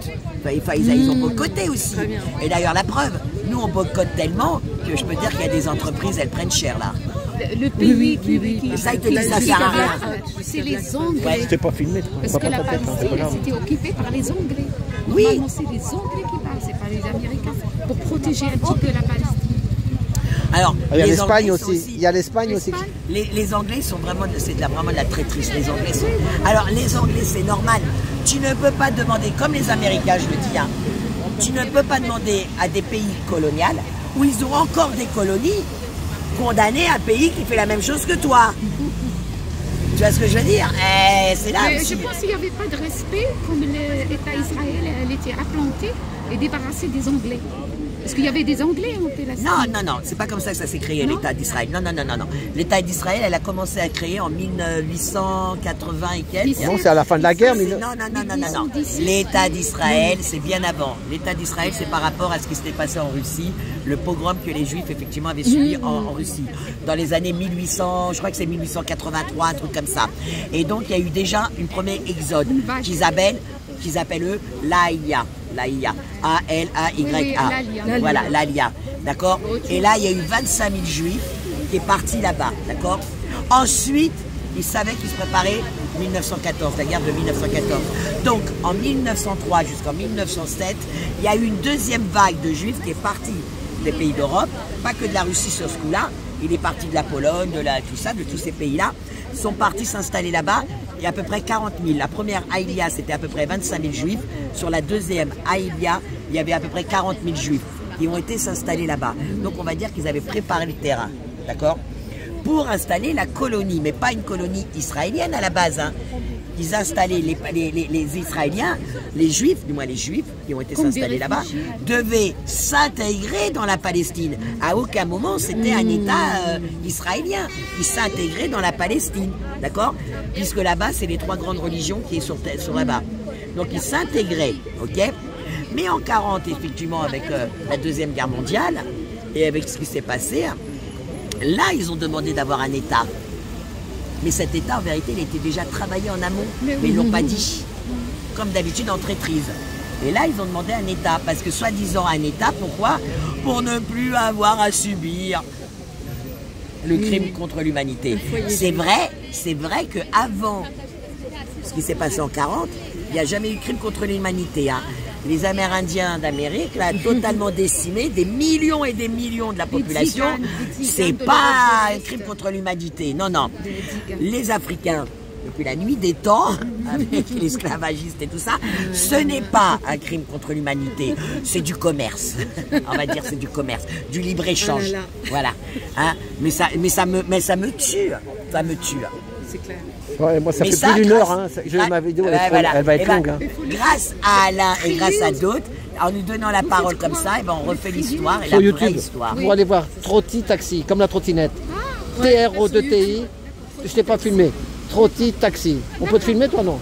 Ils ont boycotté aussi. Et d'ailleurs la preuve, nous on boycotte tellement que je peux dire qu'il y a des entreprises, elles prennent cher là. Le pays qui ça, ils te disent, ça sert à rien. C'est les Anglais. Ouais. C'était pas filmé. Parce que la Palestine, c'était occupée par les Anglais. Oui. Normalement, c'est les Anglais qui parlent, c'est pas les Américains, pour protéger un petit peu la Palestine. Alors, il y a l'Espagne aussi. Il y a l'Espagne aussi. Les Anglais sont vraiment, vraiment de la traîtrise. Les Anglais sont. Alors, les Anglais, c'est normal. Tu ne peux pas demander, comme les Américains, je le dis, hein, tu ne peux pas demander à des pays coloniaux où ils ont encore des colonies condamner un pays qui fait la même chose que toi. Tu vois ce que je veux dire? C'est là aussi. Je pense qu'il n'y avait pas de respect comme l'État d'Israël était implanté et débarrassé des Anglais. Parce qu'il y avait des Anglais en Palestine. Non, c'est pas comme ça que ça s'est créé, l'État d'Israël. Non. L'État d'Israël, elle a commencé à créer en 1880 et quelques. Non, c'est à la fin de la guerre. Non. L'État d'Israël, c'est bien avant. L'État d'Israël, c'est par rapport à ce qui s'était passé en Russie, le pogrom que les Juifs, effectivement, avaient subi en Russie. Dans les années 1800, je crois que c'est 1883, un truc comme ça. Et donc, il y a eu déjà une première exode qu'ils appellent eux l'Aïa. L'Aïa. A-L-A-Y-A. Voilà, l'Aïa. D'accord? Et là, il y a eu 25 000 juifs qui est parti là-bas, d'accord? Ensuite, ils savaient qu'ils se préparaient 1914, la guerre de 1914. Donc, en 1903 jusqu'en 1907, il y a eu une deuxième vague de juifs qui est partie des pays d'Europe, pas que de la Russie sur ce coup-là, il est parti de la Pologne, tout ça, de tous ces pays-là, sont partis s'installer là-bas. Il y a à peu près 40 000. La première Aïlia, c'était à peu près 25 000 juifs. Sur la deuxième Aïlia, il y avait à peu près 40 000 juifs qui ont été s'installer là-bas. Donc on va dire qu'ils avaient préparé le terrain, d'accord, pour installer la colonie, mais pas une colonie israélienne à la base. Hein. Ils installaient les Israéliens, les Juifs, du moins les Juifs qui ont été s'installer là-bas, devaient s'intégrer dans la Palestine. À aucun moment c'était un État israélien. Ils s'intégraient dans la Palestine, d'accord? Puisque là-bas c'est les trois grandes religions qui sont là-bas. Donc ils s'intégraient, ok? Mais en 40, effectivement, avec la Deuxième Guerre mondiale et avec ce qui s'est passé, là ils ont demandé d'avoir un État. Mais cet État, en vérité, il était déjà travaillé en amont, mais ils ne l'ont pas dit. Comme d'habitude, en traîtrise. Et là, ils ont demandé un État, parce que soi-disant un État, pourquoi? Pour ne plus avoir à subir le crime contre l'humanité. C'est vrai qu'avant ce qui s'est passé en 40, il n'y a jamais eu de crime contre l'humanité. Hein. Les Amérindiens d'Amérique, là, totalement décimés, des millions et des millions de la population, c'est pas un crime contre l'humanité. Non, non. Les Africains, depuis la nuit des temps, avec l'esclavagistes et tout ça, ce n'est pas un crime contre l'humanité, c'est du commerce. On va dire c'est du commerce, du libre-échange. Voilà. Hein? Mais ça me tue. Ça me tue. C'est clair. Ouais, moi ça fait plus d'une heure, hein. Ma vidéo elle va être longue. Hein. Grâce à Alain et grâce à d'autres, en nous donnant la parole comme ça, et ben on refait l'histoire et sur la YouTube, vraie histoire. Vous allez voir Trotti Taxi, comme la trottinette. TRO2TI, je t'ai pas filmé. Trotti Taxi. On peut te filmer toi non?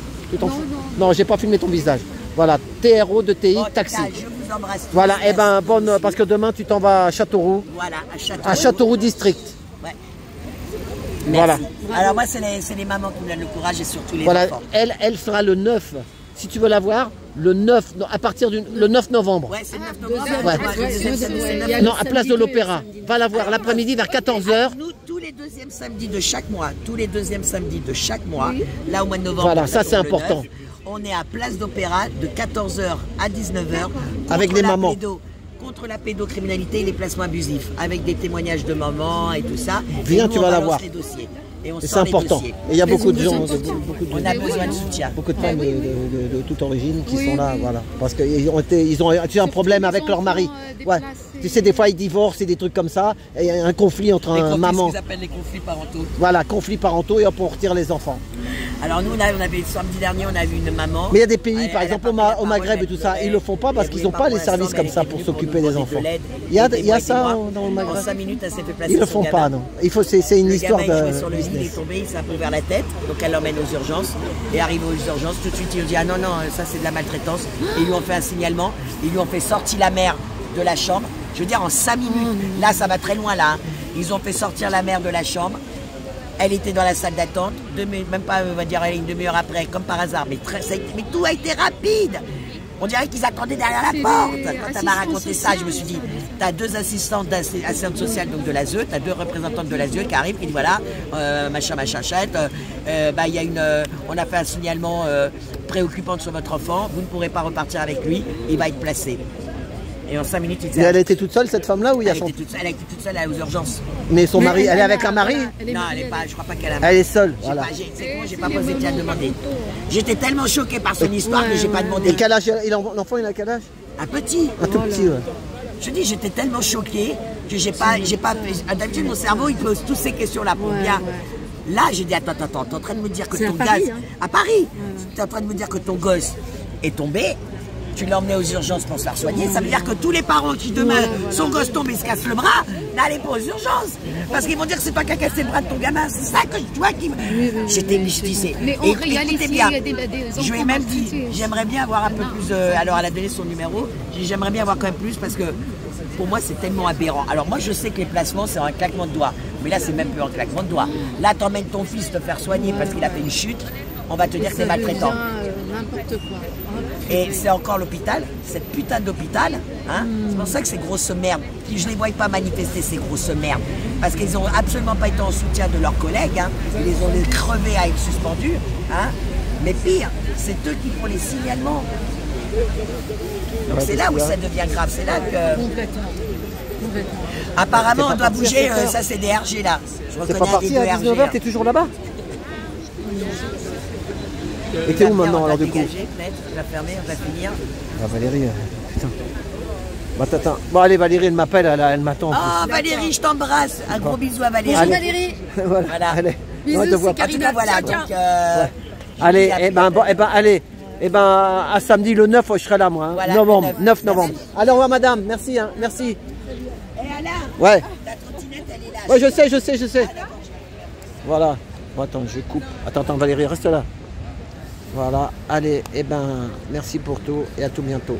Non, j'ai pas filmé ton visage. Voilà, TRO2TI Taxi. Je vous embrasse. Voilà, et ben bonne, parce que demain tu t'en vas à Châteauroux. Voilà, à Châteauroux District. Ouais. Voilà. Alors moi c'est les mamans qui me donnent le courage et surtout les enfants. Elle sera le 9, si tu veux la voir, le 9, à partir du 9 novembre. Ouais, c'est le 9 novembre. Ouais. Non, à Place de l'Opéra. Va la voir l'après-midi vers 14h. Nous, tous les deuxièmes samedis de chaque mois, là au mois de novembre. Voilà, ça c'est important. 9, on est à Place d'Opéra de 14h à 19h. Avec les mamans. Contre la pédocriminalité et les placements abusifs, avec des témoignages de mamans et tout ça. Viens, tu vas la voir. C'est important. Et il y a beaucoup de gens, on a besoin de soutien. Beaucoup de femmes de toute origine qui sont là, voilà. Parce qu'ils ont eu un problème avec leur mari. Ouais. Tu sais, des fois ils divorcent et des trucs comme ça. Et il y a un conflit entre un maman. Ce qu'ils appellent les conflits parentaux. Voilà, conflits parentaux et on retire les enfants. Alors nous, on avait samedi dernier, on a vu une maman. Mais il y a des pays, par exemple au Maghreb et tout ça, ils le font pas parce qu'ils n'ont pas les services comme ça pour s'occuper des enfants. Il y a ça dans le Maghreb. En 5 minutes, elle s'est fait placer. Ils le font pas, non. C'est une histoire de. Il est tombé, il s'est un peu vers la tête, donc elle l'emmène aux urgences. Et arrivé aux urgences, tout de suite, il lui dit ah non, ça c'est de la maltraitance. Et ils lui ont fait un signalement, ils lui ont fait sortir la mère de la chambre. Je veux dire, en 5 minutes, là ça va très loin là. Hein. Ils ont fait sortir la mère de la chambre. Elle était dans la salle d'attente, même pas, on va dire, une demi-heure après, comme par hasard. Mais tout a été rapide. On dirait qu'ils attendaient derrière la porte. Quand elle m'a raconté ça, je me suis dit, tu as 2 assistantes sociales donc de l'ASE, tu as 2 représentantes de l'ASE qui arrivent, qui disent voilà, machin, chette, on a fait un signalement préoccupant sur votre enfant, vous ne pourrez pas repartir avec lui, il va être placé. Et en 5 minutes, elle était toute seule, cette femme-là, ou il y a elle était toute seule aux urgences. Mais son mari, elle est avec un mari? Non, elle est pas, je crois pas qu'elle a. Elle est seule, voilà. J'ai pas posé de demander. J'étais tellement choquée par son histoire que j'ai pas demandé. Et quel âge l'enfant, il a quel âge? Un petit. Un tout petit, ouais. Je dis, j'étais tellement choquée que j'ai pas. D'habitude, mon cerveau, il pose toutes ces questions-là pour bien. Là, j'ai dit, attends, t'es en train de me dire que ton gosse. À Paris. T'es en train de me dire que ton gosse est tombé. Tu l'as emmené aux urgences pour se faire soigner, ça veut dire que tous les parents qui demain, son gosse tombe et se casse le bras, n'allez pas aux urgences. Parce qu'ils vont dire que c'est toi qui as cassé le bras de ton gamin, c'est ça que tu vois qui... J'étais mystifiée. Mais en réalité, il y a des je lui ai même dit, j'aimerais bien avoir un peu plus... alors elle a donné son numéro, j'aimerais bien avoir quand même plus parce que pour moi c'est tellement aberrant. Alors moi je sais que les placements c'est un claquement de doigts, mais là c'est même plus un claquement de doigts. Là t'emmènes ton fils te faire soigner parce qu'il a fait une chute, on va te dire que c'est maltraitant. N'importe quoi. Et c'est encore l'hôpital, cette putain d'hôpital. Hein. C'est pour ça que ces grosses merdes, je ne les vois pas manifester, ces grosses merdes. Parce qu'ils n'ont absolument pas été en soutien de leurs collègues. Hein. Ils les ont crevés à être suspendus. Hein. Mais pire, c'est eux qui font les signalements. Donc c'est là où ça devient grave. C'est là que... Complètement. Apparemment, on doit bouger. Ça, c'est des RG là. Je C'est pas reconnais parti à 19h, t'es toujours là-bas? Et t'es où maintenant alors du coup? On va fermer, on va finir. Ah Valérie, putain. Bah t'attends. Bon allez Valérie, elle m'appelle, elle m'attend. Oh Valérie, je t'embrasse. Un gros bisou à Valérie. Bonjour Valérie. Voilà. Allez. Bisous, Ouais, c'est Karina. Voilà, donc... Ouais. Allez, allez. À samedi le 9, je serai là moi. Hein. Voilà, novembre, 9 novembre. Merci. Allez, au revoir madame, merci. Hein. Merci. Et Alain, Ouais. ta trottinette, elle est là. Ouais, je sais. Voilà. Bon, attends, je coupe. Attends, Valérie, reste là. Voilà. Allez, merci pour tout et à tout bientôt.